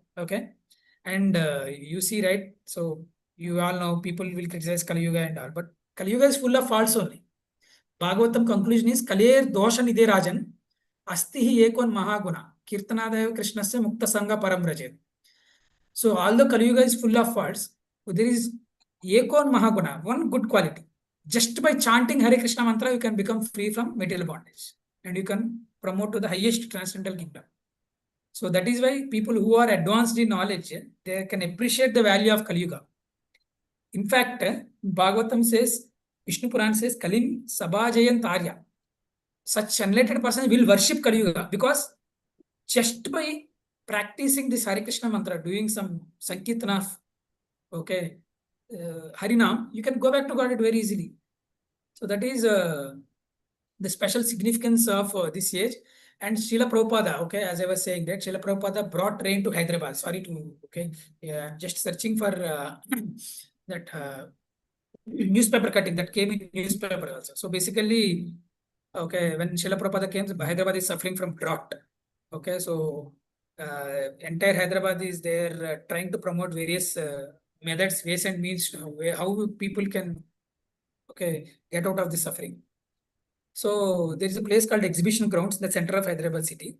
And you see, right? So you all know people will criticize Kali Yuga and all, but Kali Yuga is full of faults only. Bhagavatam conclusion is Kalir dosha nidhe rajan astihi ekon mahaguna kirtanadayo krishnasya mukta sangha param rajet. So although Kali Yuga is full of faults, there is ekon mahaguna, one good quality. Just by chanting Hare Krishna mantra, you can become free from material bondage and you can promote to the highest transcendental kingdom. So that is why people who are advanced in knowledge, they can appreciate the value of Kali Yuga. In fact, Bhagavatam says, Vishnu Puran says, Kalim Sabhajayan Tarya. Such enlightened persons will worship Kali Yuga because just by practicing this Hare Krishna mantra, doing some Sankirtana, okay, Harinam, you can go back to God very easily. So that is the special significance of this age. And Srila Prabhupada, okay, as I was saying, that Srila Prabhupada brought train to Hyderabad. Sorry to, okay, yeah, just searching for that newspaper cutting that came in newspaper also. So basically, okay, when Srila Prabhupada came, Hyderabad is suffering from drought. Okay, so entire Hyderabad is there trying to promote various methods, ways and means how people can, okay, get out of the suffering. So there is a place called Exhibition Grounds in the center of Hyderabad city.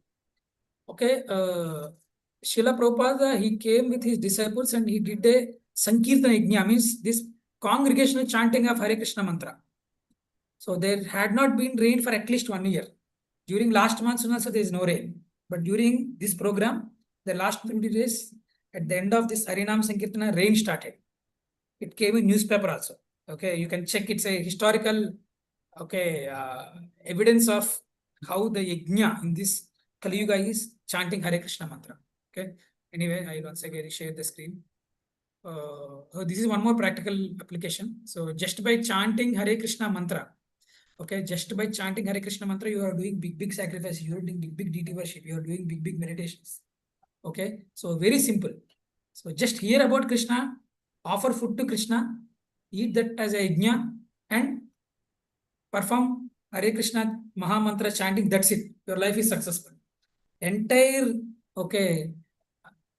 Okay, Srila Prabhupada, he came with his disciples and he did a Sankirtana Yajna, means this congregational chanting of Hare Krishna mantra. So there had not been rain for at least 1 year. During last monsoon also there is no rain. But during this program, the last 20 days, at the end of this Harinam Sankirtana, rain started. It came in newspaper also. Okay, you can check, it's a historical, okay, evidence of how the yajna in this Kali Yuga is chanting Hare Krishna mantra. Okay, anyway, I once again share the screen. So this is one more practical application. So just by chanting Hare Krishna mantra, okay, just by chanting Hare Krishna mantra, you are doing big sacrifice, you are doing big deity worship, you are doing big meditations. Okay, so very simple. So just hear about Krishna, offer food to Krishna, eat that as a yajna, and perform Hare Krishna Maha Mantra chanting. That's it. Your life is successful. Entire, okay,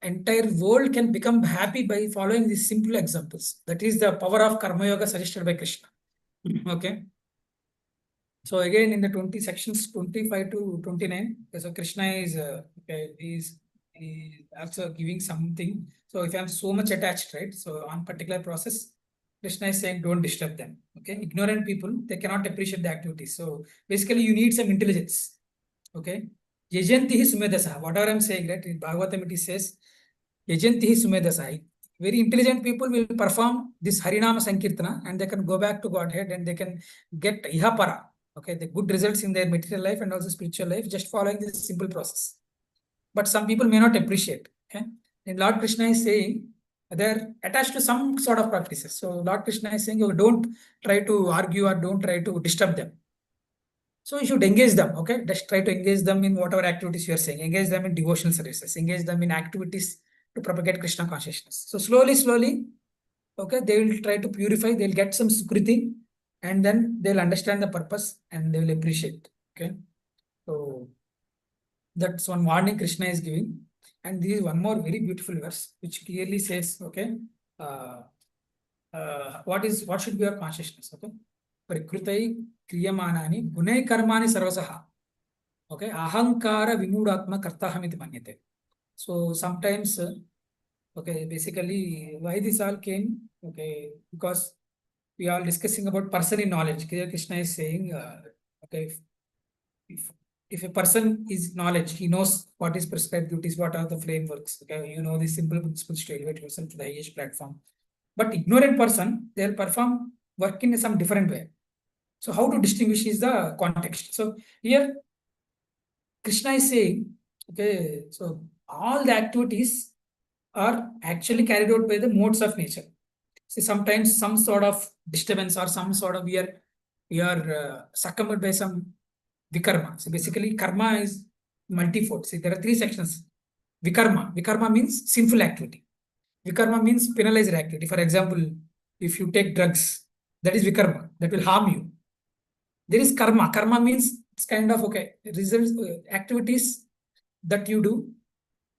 entire world can become happy by following these simple examples. That is the power of Karma Yoga suggested by Krishna. Okay. So again, in the 20 sections 25 to 29, so Krishna is okay, is also giving something. So if I'm so much attached, right? So on particular process, Krishna is saying, don't disturb them. Okay, ignorant people, they cannot appreciate the activities. So basically, you need some intelligence. Okay, Yajantihi Sumedasa. Whatever I'm saying, right? In Bhagavatam, it says, Yajantihi Sumedasa. Very intelligent people will perform this Harinama Sankirtana and they can go back to Godhead and they can get Ihapara. Okay, the good results in their material life and also spiritual life just following this simple process. But some people may not appreciate. Okay, and Lord Krishna is saying they're attached to some sort of practices. So Lord Krishna is saying, oh, don't try to argue or don't try to disturb them. So you should engage them. Okay, just try to engage them in whatever activities you are saying. Engage them in devotional services. Engage them in activities to propagate Krishna consciousness. So slowly, okay, they will try to purify. They'll get some sukriti, and then they'll understand the purpose and they will appreciate. Okay, so that's one warning Krishna is giving. And this is one more very beautiful verse which clearly says, okay, what should be our consciousness? Okay, Prakritai kriyamanani gunai karmani sarvasaha. Okay, ahankara vimudatma kartahamiti manyate. So sometimes, okay, basically why this all came? Okay, because we are discussing about person in knowledge. Krishna is saying, okay, if a person is knowledge, he knows what is prescribed duties, what are the frameworks. Okay, you know the simple principles to elevate yourself to the highest platform. But ignorant person, they'll perform work in some different way. So how to distinguish is the context. So here Krishna is saying, okay, so all the activities are actually carried out by the modes of nature. See, sometimes some sort of disturbance or some sort of we are succumbed by some vikarma. So basically karma is multifold. See, there are 3 sections. Vikarma means sinful activity. Vikarma means penalized activity. For example, if you take drugs, that is vikarma, that will harm you. There is karma. Karma means it's kind of, okay, results, activities that you do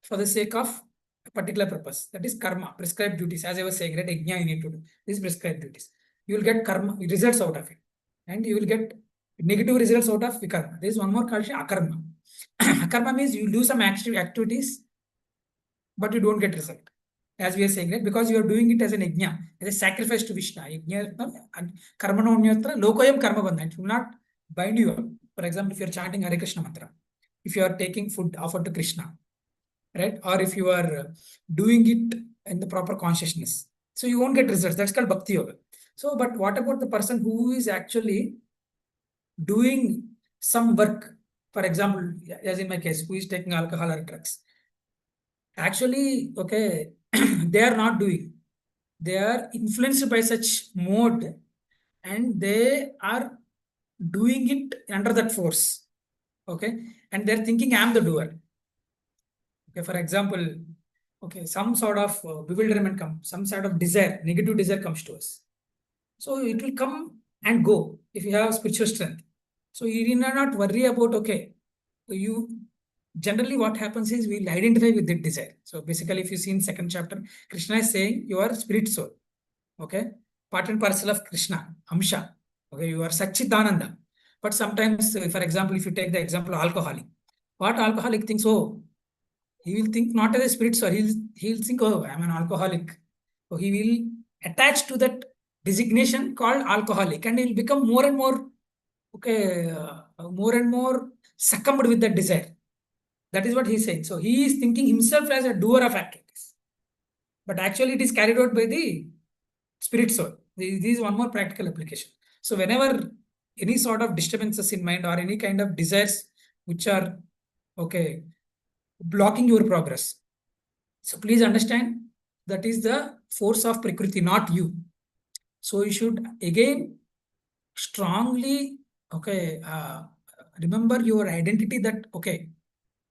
for the sake of a particular purpose. That is karma, prescribed duties. As I was saying, right, yajna you need to do. These prescribed duties. You will get karma, results out of it. And you will get negative results out of vikarma. There is one more called akarma. Akarma means you do some activities, but you don't get result. As we are saying, right? Because you are doing it as an yajna, as a sacrifice to Vishnu. Yajna and karma no nyatra, lokoyam karma bandha. It will not bind you up. For example, if you are chanting Hare Krishna mantra, if you are taking food offered to Krishna, right? Or if you are doing it in the proper consciousness, so you won't get results. That's called bhakti yoga. So, but what about the person who is actually doing some work For example, as in my case, who is taking alcohol or drugs? Actually, okay, they are not doing. They are influenced by such mode, and they are doing it under that force. Okay, and they're thinking I'm the doer. Okay, for example, okay, some sort of bewilderment comes, some sort of desire, negative desire comes to us. So it will come and go if you have spiritual strength. So you need not worry about, okay, you generally what happens is we'll identify with that desire. So basically, if you see in second chapter, Krishna is saying you are spirit soul. Okay, part and parcel of Krishna, Amsha. Okay, you are Satchitananda. But sometimes, for example, if you take the example of alcoholic, what alcoholic thinks, oh, he will think not as a spirit soul, he'll think, oh, I'm an alcoholic. So he will attach to that designation called alcoholic, and he'll become more and more, okay, more and more succumbed with that desire. That is what he's saying. So he is thinking himself as a doer of activities, but actually it is carried out by the spirit soul. This is one more practical application. So whenever any sort of disturbances in mind or any kind of desires which are, okay, blocking your progress, so please understand that is the force of Prakriti, not you. So you should again strongly, okay, remember your identity that, okay,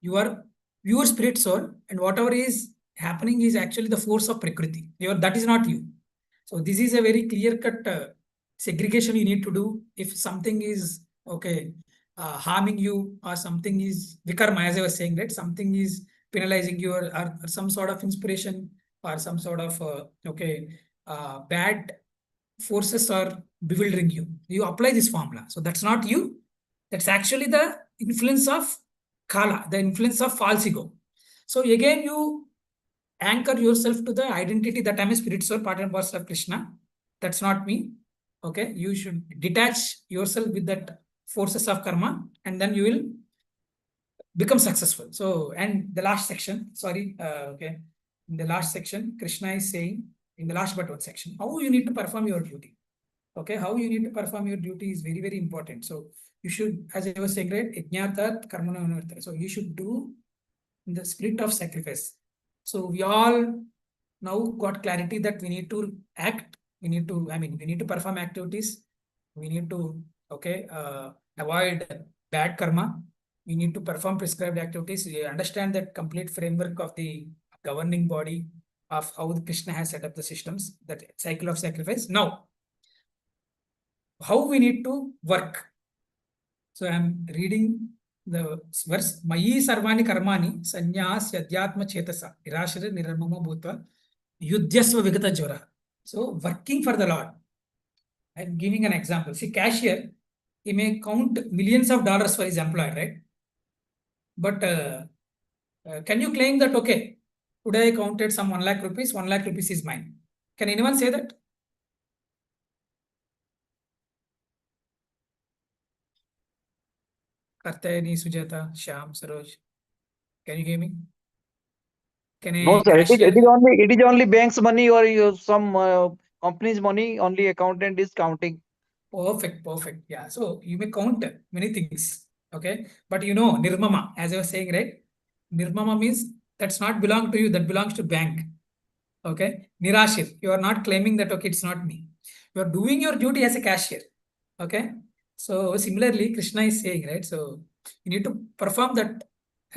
you are your spirit soul, and whatever is happening is actually the force of Prakriti. That is not you. So this is a very clear-cut segregation you need to do. If something is, okay, harming you, or something is vikarma, as I was saying, right? Something is penalizing you, or some sort of inspiration, or some sort of, bad forces are bewildering you. You apply this formula. So that's not you. That's actually the influence of Kala, the influence of false ego. So again, you anchor yourself to the identity that I'm a spirit soul, part and parcel of Krishna. That's not me. Okay, you should detach yourself with that forces of karma, and then you will become successful. So, and the last section, sorry, okay, in the last section, Krishna is saying, in the last but one section, how you need to perform your duty. Okay, how you need to perform your duty is very, very important. So you should, as I was saying, right, yajnatat karmana anurtha. So you should do in the spirit of sacrifice. So we all now got clarity that we need to act. We need to perform activities. We need to, okay, avoid bad karma. We need to perform prescribed activities. We understand that complete framework of the governing body of how Krishna has set up the systems, that cycle of sacrifice. Now, how we need to work. So I'm reading the verse, Mayi sarvani karmani sanyas yadhyatma chetasa irashara nirmama bhutva yudhyasva vigata jvara. So working for the Lord. I'm giving an example. See, cashier, he may count millions of dollars for his employee, right? But can you claim that, okay, today I counted some 1 lakh rupees, 1 lakh rupees is mine? Can anyone say that? Kartayani, Sujata, Shyam, Saroj. Can you hear me? Can a No, sir. cashier? It is only bank's money or some company's money. Only accountant is counting. Perfect. Yeah. So you may count many things. Okay. But you know, Nirmama, as I was saying, right? Nirmama means that's not belong to you, that belongs to bank. Okay. Nirashir, you are not claiming that, okay, it's not me. You are doing your duty as a cashier. Okay. So similarly, Krishna is saying, right? So you need to perform that.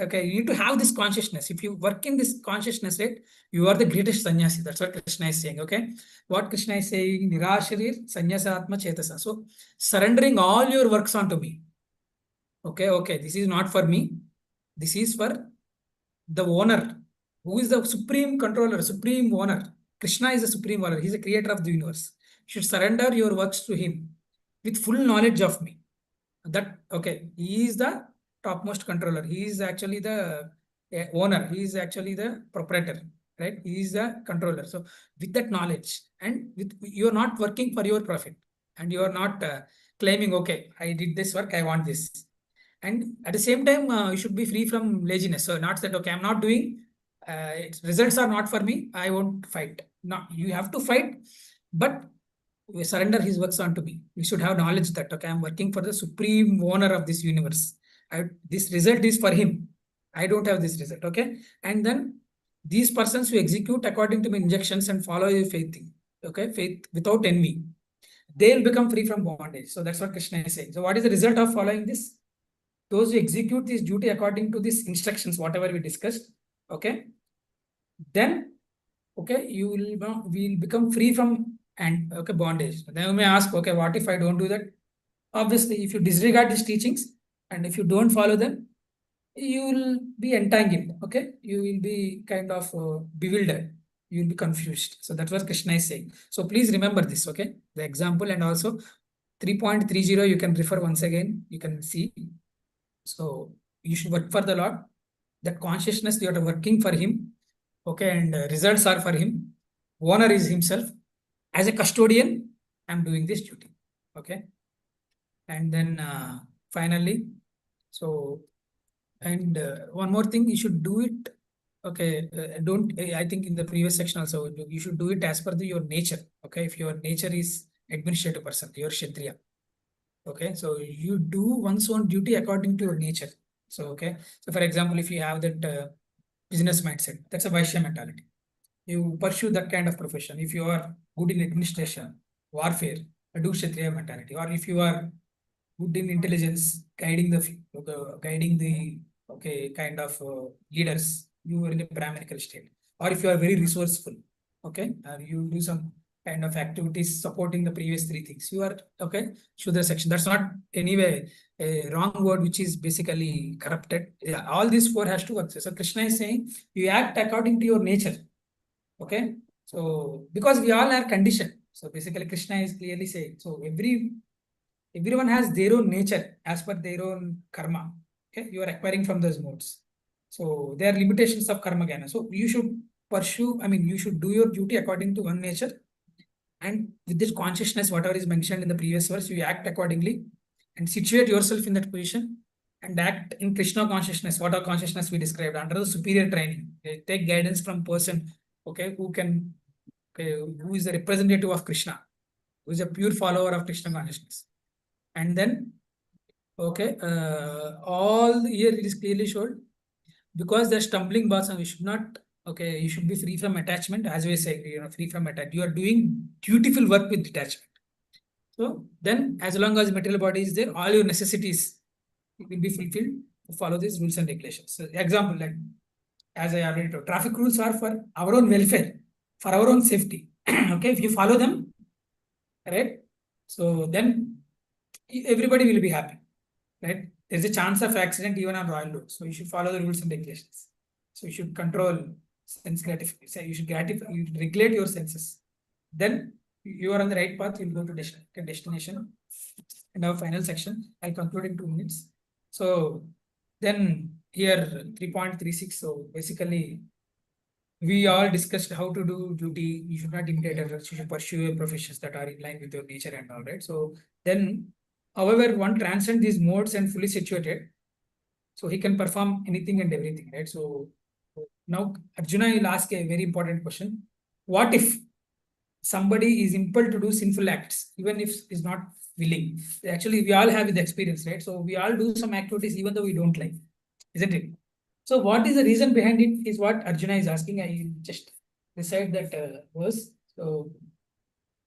Okay, you need to have this consciousness. If you work in this consciousness, right, you are the greatest sannyasi. That's what Krishna is saying. Okay, what Krishna is saying, Nirasharir Sanyasatma Chetasa. So surrendering all your works onto me. Okay, this is not for me. This is for the owner, who is the supreme controller, supreme owner. Krishna is the supreme owner. He's the creator of the universe. You should surrender your works to him with full knowledge of me. That, okay, he is the topmost controller. He is actually the owner. He is actually the proprietor, right? He is the controller. So with that knowledge, and with, you are not working for your profit, and you are not claiming, okay, I did this work, I want this. And at the same time, you should be free from laziness. So not that, okay, I'm not doing, results are not for me, I won't fight. No, you have to fight, but we surrender his works onto me. We should have knowledge that, okay, I'm working for the supreme owner of this universe. this result is for him. I don't have this result. Okay. And then these persons who execute according to my injunctions and follow your faith thing. Okay. Faith without envy, they'll become free from bondage. So that's what Krishna is saying. So what is the result of following this? Those who execute this duty according to these instructions, whatever we discussed, okay, then okay, you will become free from bondage. Then you may ask, okay, what if I don't do that? Obviously, if you disregard these teachings and if you don't follow them, you will be entangled. Okay, you will be kind of bewildered. You will be confused. So that's what Krishna is saying. So please remember this. Okay, the example and also 3.30 you can refer once again. You can see. So you should work for the Lord. That consciousness you are working for Him. Okay, and results are for Him. Owner is Himself. As a custodian, I'm doing this duty. Okay, and then finally, so and one more thing, you should do it. Okay, don't. I think in the previous section also, you should do it as per your nature. Okay, if your nature is administrative person, you're Kshatriya. Okay, so you do one's own duty according to your nature. So okay, so for example, if you have that business mindset, that's a Vaishya mentality. You pursue that kind of profession. If you are good in administration, warfare, do Kshatriya mentality. Or if you are good in intelligence, guiding the kind of leaders, you are in a Brahminical state. Or if you are very resourceful, okay, you do some kind of activities supporting the previous three things. You are okay, Shudra section. That's not anyway a wrong word, which is basically corrupted. Yeah, all these four has to work. So Krishna is saying you act according to your nature. Okay, so because we all are conditioned. So basically, Krishna is clearly saying, so everyone has their own nature as per their own karma. Okay, you are acquiring from those modes. So there are limitations of karma jnana. So you should pursue, you should do your duty according to one nature. And with this consciousness, whatever is mentioned in the previous verse, you act accordingly and situate yourself in that position and act in Krishna consciousness, what our consciousness we described under the superior training. Take guidance from person, okay, who is the representative of Krishna, who is a pure follower of Krishna consciousness. And then, okay, all here it is clearly showed, because the stumbling blocks, we should not, okay, you should be free from attachment, as we say, free from attachment. You are doing dutiful work with detachment. So then, as long as material body is there, all your necessities will be fulfilled to follow these rules and regulations. So, example, like as I already told, traffic rules are for our own welfare, for our own safety. Okay, if you follow them, right? So then everybody will be happy, right? There's a chance of accident even on royal road. So you should follow the rules and regulations. So you should control sense gratification. You should regulate your senses. Then you are on the right path. You'll go to destination. And our final section, I'll conclude in 2 minutes. So then here 3.36. So basically, we all discussed how to do duty. You should not imitate others. You should pursue your professions that are in line with your nature and all, right? So then, however, one transcends these modes and fully situated, so he can perform anything and everything, right? So now Arjuna will ask a very important question. What if somebody is impelled to do sinful acts, even if is not willing? Actually, we all have the experience, right? So we all do some activities even though we don't like, isn't it? So what is the reason behind it is what Arjuna is asking. I just recite that verse. So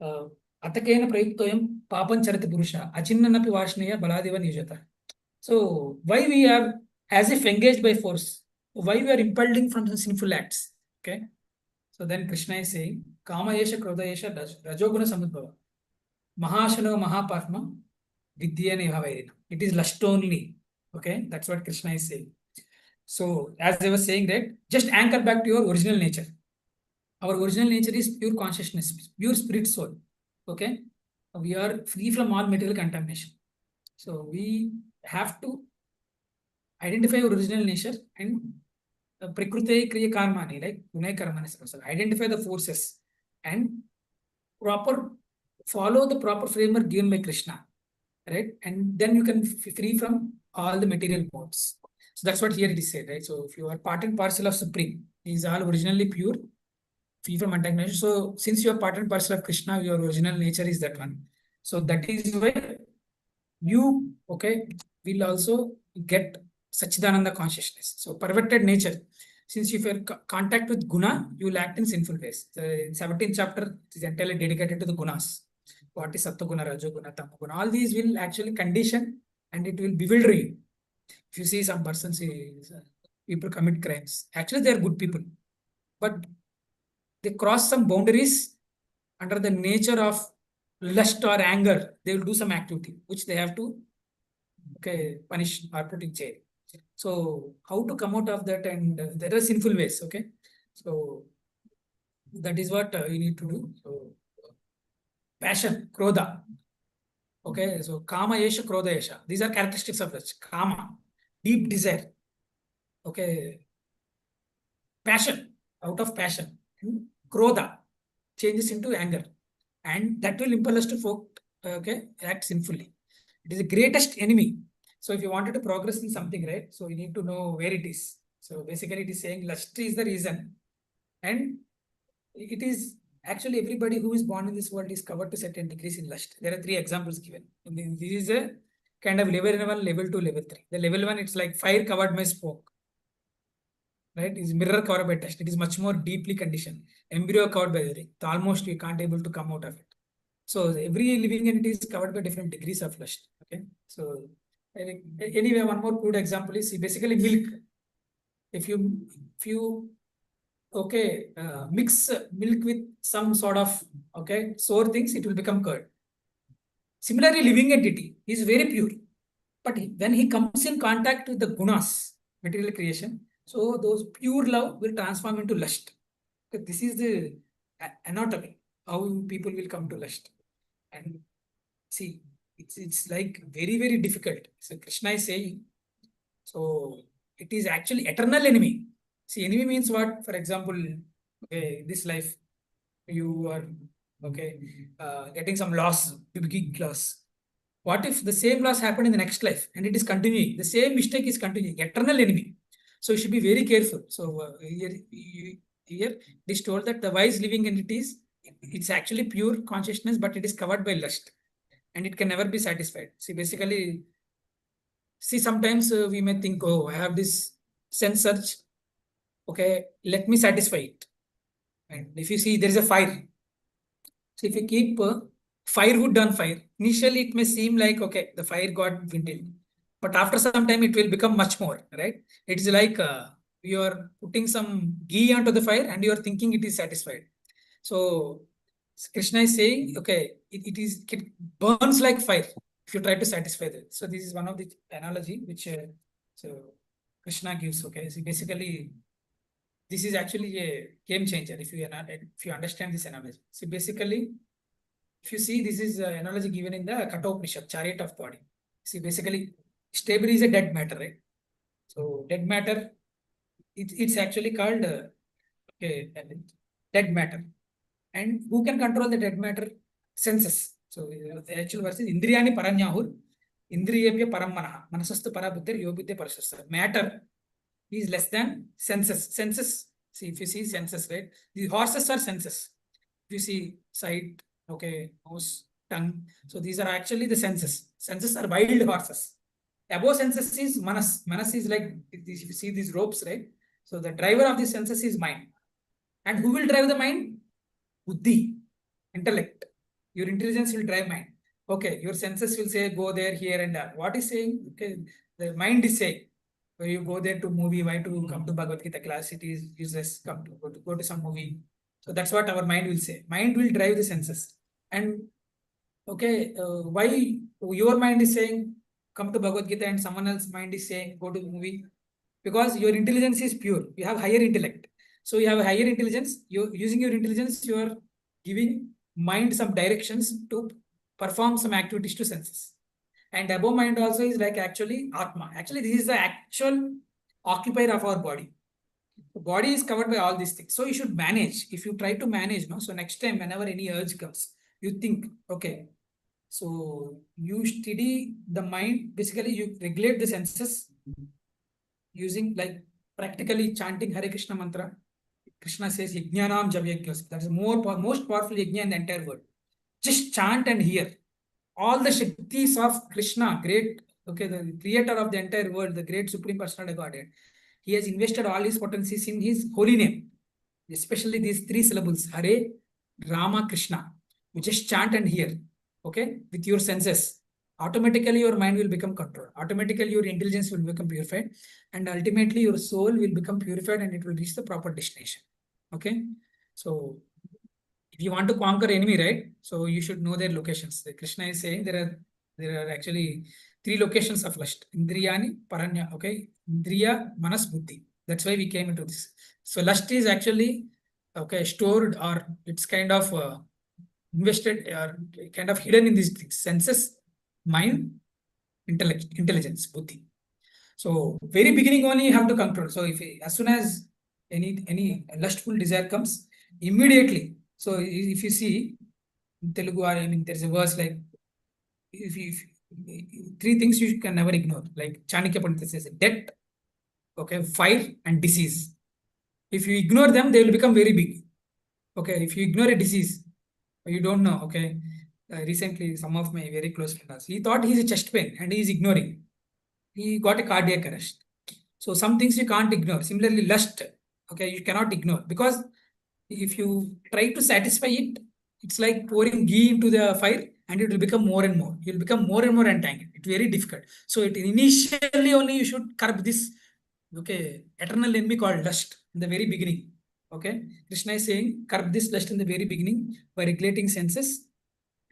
Atakena prayuktoyam papam charati purusha achinnanapi vashneya baladeva nijata. So why we are as if engaged by force? Why we are impelled from the sinful acts? Okay. So then Krishna is saying, Kama yesha krodha yesha rajoguna samudbhava. Mahashano mahapatma vidya nivavairina. It is lust only. Okay. That's what Krishna is saying. So as I was saying that, just anchor back to your original nature. Our original nature is pure consciousness, pure spirit soul. Okay. We are free from all material contamination. So we have to identify your original nature and prakriti kriya karmani, like gunay karmani. So identify the forces and follow the proper framework given by Krishna, right? And then you can free from all the material modes. So that's what here it is said, right? So if you are part and parcel of Supreme, he is all originally pure, free from antagonism. So since you are part and parcel of Krishna, your original nature is that one. So that is why you, okay, will also get Sachidananda consciousness. So perverted nature. Since if you are contact with guna, you will act in sinful ways. The 17th chapter is entirely dedicated to the gunas. What is Sattva-guna, Rajo-guna, Tamo-guna? All these will actually condition and it will bewilder you. If you see some persons, people commit crimes. Actually, they are good people. But they cross some boundaries under the nature of lust or anger. They will do some activity which they have to punish or put in jail. So how to come out of that? And there are sinful ways. Okay, so that is what you need to do. So passion, krodha. Okay, so kama yesha, krodha yesha. These are characteristics of lust. Kama, deep desire. Okay, passion, out of passion. Krodha changes into anger, and that will impel us to act sinfully. It is the greatest enemy. So if you wanted to progress in something, right? So you need to know where it is. So basically it is saying lust is the reason. And it is actually everybody who is born in this world is covered to certain degrees in lust. There are 3 examples given. And this is a kind of level 1, level 2, level 3. The level 1, it's like fire covered by smoke. Right? Is mirror covered by dust. It is much more deeply conditioned. Embryo covered by the ring. Almost you can't able to come out of it. So every living entity is covered by different degrees of lust. Okay. So anyway, one more good example is basically milk. If you mix milk with some sort of sour things, it will become curd. Similarly, living entity is very pure, but when he comes in contact with the gunas, material creation, so those pure love will transform into lust. This is the anatomy, how people will come to lust. And see, it's like very, very difficult. So Krishna is saying, so it is actually eternal enemy. See, enemy means what? For example, this life, you are getting some loss, big loss. What if the same loss happened in the next life and it is continuing? The same mistake is continuing. Eternal enemy. So you should be very careful. So here it is told that the wise living entities, it's actually pure consciousness, but it is covered by lust. And it can never be satisfied. See, basically, sometimes we may think, oh, I have this sense urge. Okay, let me satisfy it. And if you see, there is a fire. So if you keep firewood on fire, initially it may seem like, okay, the fire got dwindled. But after some time, it will become much more, right? It's like you are putting some ghee onto the fire and you are thinking it is satisfied. So Krishna is saying, okay, it burns like fire if you try to satisfy that. So this is one of the analogy which so Krishna gives. Okay, so basically, this is actually a game changer if you understand this analogy. So basically, if you see, this is an analogy given in the Kathopanishad, chariot of body. See, basically, stable is a dead matter, right? So dead matter, it's actually called dead matter. And who can control the dead matter? Senses. So the actual verse is Indriyani paranyahur, Indriyapya paramanaha, manasastu parabuddhir, yobuddhi parasasta. Matter is less than senses. Senses, see, if you see senses, right? The horses are senses. If you see sight, nose, tongue. So these are actually the senses. Senses are wild horses. Above senses is manas. Manas is like, if you see these ropes, right? So the driver of the senses is mind. And who will drive the mind? Buddhi, intellect. Your intelligence will drive mind. Okay, your senses will say, go there, here and there. What is saying? Okay, the mind is saying, where you go there to movie, why to come to Bhagavad Gita class? It is useless. Go to some movie. So that's what our mind will say. Mind will drive the senses. And why your mind is saying come to Bhagavad Gita and someone else's mind is saying go to the movie? Because your intelligence is pure. You have higher intellect. So you have a higher intelligence. Using your intelligence, you are giving mind some directions to perform some activities to senses. And above mind also is like actually Atma. Actually, this is the actual occupier of our body. The body is covered by all these things. So you should manage. If you try to manage, so next time, whenever any urge comes, you think, okay, so you steady the mind. Basically, you regulate the senses using like practically chanting Hare Krishna mantra. Krishna says, Yajnanam Javyajnas. That is most powerful yajna in the entire world. Just chant and hear. All the Shaktis of Krishna, great okay, the creator of the entire world, the great Supreme Personality of Godhead, he has invested all his potencies in his holy name, especially these 3 syllables, Hare, Rama, Krishna. You just chant and hear, okay, with your senses. Automatically your mind will become controlled. Automatically your intelligence will become purified, and ultimately your soul will become purified and it will reach the proper destination. Okay, so if you want to conquer enemy, right? So you should know their locations. The Krishna is saying there are actually 3 locations of lust: Indriyani, Paranya. Okay, Indriya, Manas, Buddhi. That's why we came into this. So lust is actually stored, or it's kind of invested or kind of hidden in these things: senses, mind, intellect, intelligence, Buddhi. So very beginning only you have to control. So if as soon as any lustful desire comes, immediately. So if you see in Telugu, or I mean, there's a verse like if 3 things you can never ignore. Like Chanakya Pandita says, death, okay, fire, and disease. If you ignore them, they will become very big. Okay, if you ignore a disease, you don't know. Okay, recently some of my very close friends, he thought he's a chest pain and he is ignoring. He got a cardiac arrest. So some things you can't ignore. Similarly, lust, okay, you cannot ignore, because if you try to satisfy it, it's like pouring ghee into the fire and it will become more and more. You'll become more and more entangled. It's very difficult. So it initially only you should curb this, okay, eternal enemy called lust in the very beginning. Okay, Krishna is saying curb this lust in the very beginning by regulating senses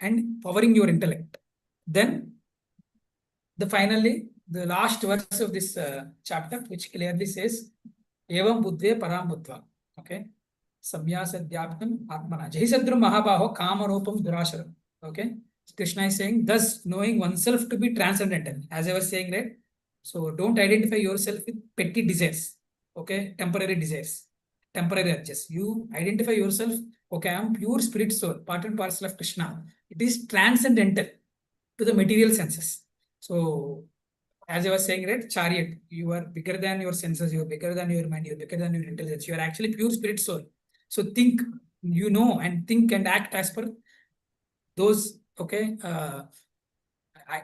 and powering your intellect. Then finally, the last verse of this chapter, which clearly says, Evam buddhe param buddha. Okay. Samyasadhyaptam atmana. Jahisadru mahabaho kamarupam durasharam. Okay. Krishna is saying, thus knowing oneself to be transcendental. As I was saying, right? So don't identify yourself with petty desires. Okay. Temporary desires. Temporary urges. You identify yourself, okay, I am pure spirit soul, part and parcel of Krishna. It is transcendental to the material senses. So, as I was saying, right, chariot, you are bigger than your senses, you are bigger than your mind, you are bigger than your intelligence. You are actually pure spirit soul. So think, and think and act as per those, okay,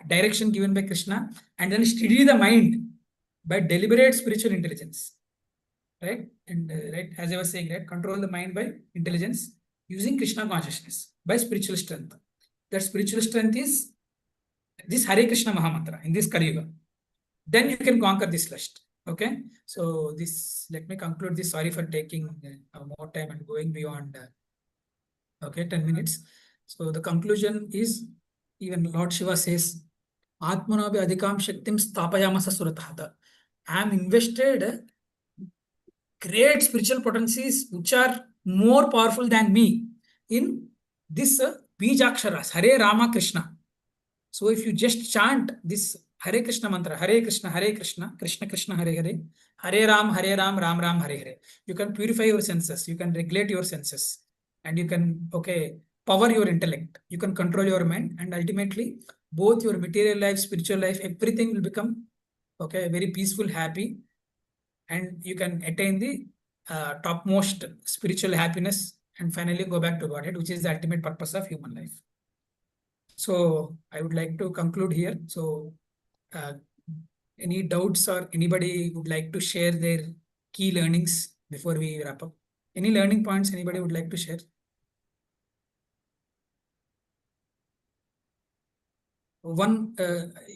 direction given by Krishna, and then steady the mind by deliberate spiritual intelligence. Right? And right, as I was saying, right, control the mind by intelligence using Krishna consciousness by spiritual strength. That spiritual strength is this Hare Krishna Mahamantra in this Kali Yuga. Then you can conquer this lust. Okay. So let me conclude this. Sorry for taking more time and going beyond 10 minutes. So the conclusion is, even Lord Shiva says, Atmanabhi adhikam shaktim stapayamasa suratah. I am invested great spiritual potencies which are more powerful than me in this Bijaksharas, Hare Rama Krishna. So if you just chant this Hare Krishna mantra, Hare Krishna, Krishna Krishna, Hare Hare, Hare Ram, Ram Ram, Hare Hare, you can purify your senses, you can regulate your senses, and you can, power your intellect, you can control your mind, and ultimately both your material life, spiritual life, everything will become, very peaceful, happy, and you can attain the topmost spiritual happiness and finally go back to Godhead, which is the ultimate purpose of human life. So I would like to conclude here. So any doubts, or anybody would like to share their key learnings before we wrap up? Any learning points anybody would like to share? One,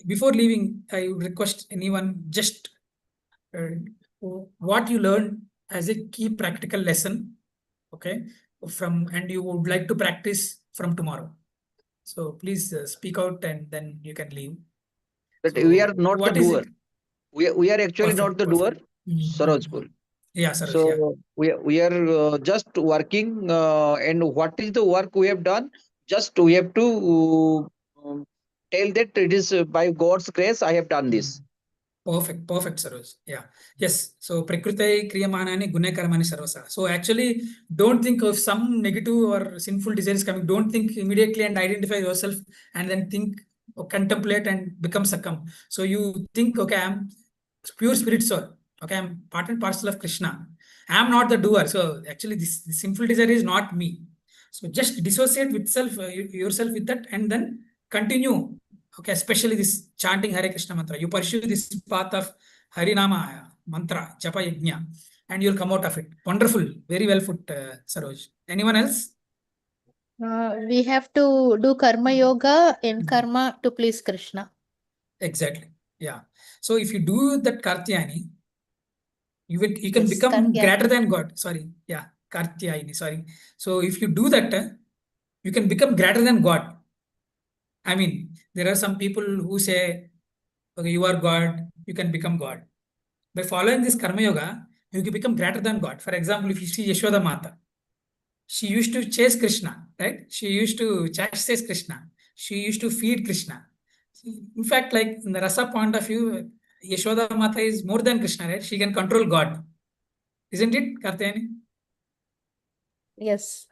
before leaving, I would request anyone just what you learned as a key practical lesson, and you would like to practice from tomorrow. So please speak out and then you can leave. That So we are not the what is doer. it? We are actually not the doer, Sarojpur. Yeah, Saroj, So we are just working, and what is the work we have done? Just we have to tell that it is by God's grace I have done this. Perfect, Saroj. Yeah. Yes. So Prakriti Kriyamanani Gunakarmani Sarvasa. So actually, don't think of some negative or sinful desires coming. Don't think immediately and identify yourself and then think or contemplate and become succumb. So you think, I'm pure spirit soul. I'm part and parcel of Krishna. I am not the doer. So actually, this sinful desire is not me. So just dissociate with yourself with that, and then continue Okay, especially this chanting Hare Krishna mantra. You pursue this path of Harinama mantra, Japa Yajna, and you'll come out of it. Wonderful. Very well put, Saroj. Anyone else? We have to do karma yoga in karma to please Krishna. Exactly. Yeah. So if you do that Kartyayani, you can Yes, become Kartyayani. greater than God. Sorry. Yeah. Kartyayani. Sorry. So if you do that, you can become greater than God. I mean, there are some people who say, okay, you are God, you can become God. By following this Karma Yoga, you can become greater than God. For example, if you see Yashoda Mata, she used to chase Krishna, right? She used to chastise Krishna. She used to feed Krishna. In fact, like in the rasa point of view, Yashoda Mata is more than Krishna, right? She can control God. Isn't it, Kartayani? Yes.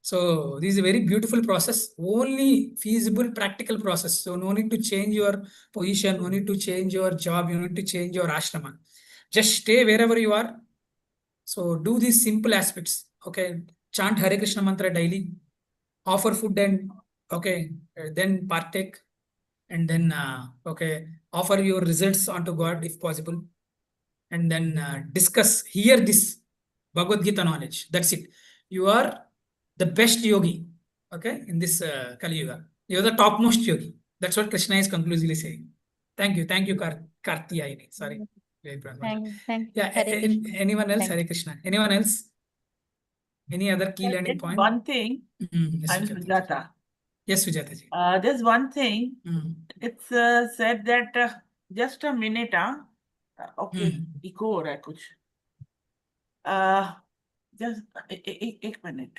So this is a very beautiful process, only feasible, practical process. So no need to change your position, no need to change your job, you need to change your ashrama. Just stay wherever you are. So do these simple aspects. Okay, chant Hare Krishna mantra daily, offer food and okay, then partake, and then okay, offer your results onto God if possible, and then hear this Bhagavad Gita knowledge. That's it. You are the best yogi, okay, in this Kali Yuga. You are the topmost yogi. That's what Krishna is conclusively saying. Thank you, Kartiyayini. Sorry. Thank Yeah, Hare Krishna. anyone else? Thank Hare Krishna. Anyone else? Any other key learning There's point? one thing. Yes, I'm Sujata. Sujata. Yes, Sujata ji. There's one thing. Mm. It's said that just a minute. Okay, echo हो रहा है कुछ. Just एक minute.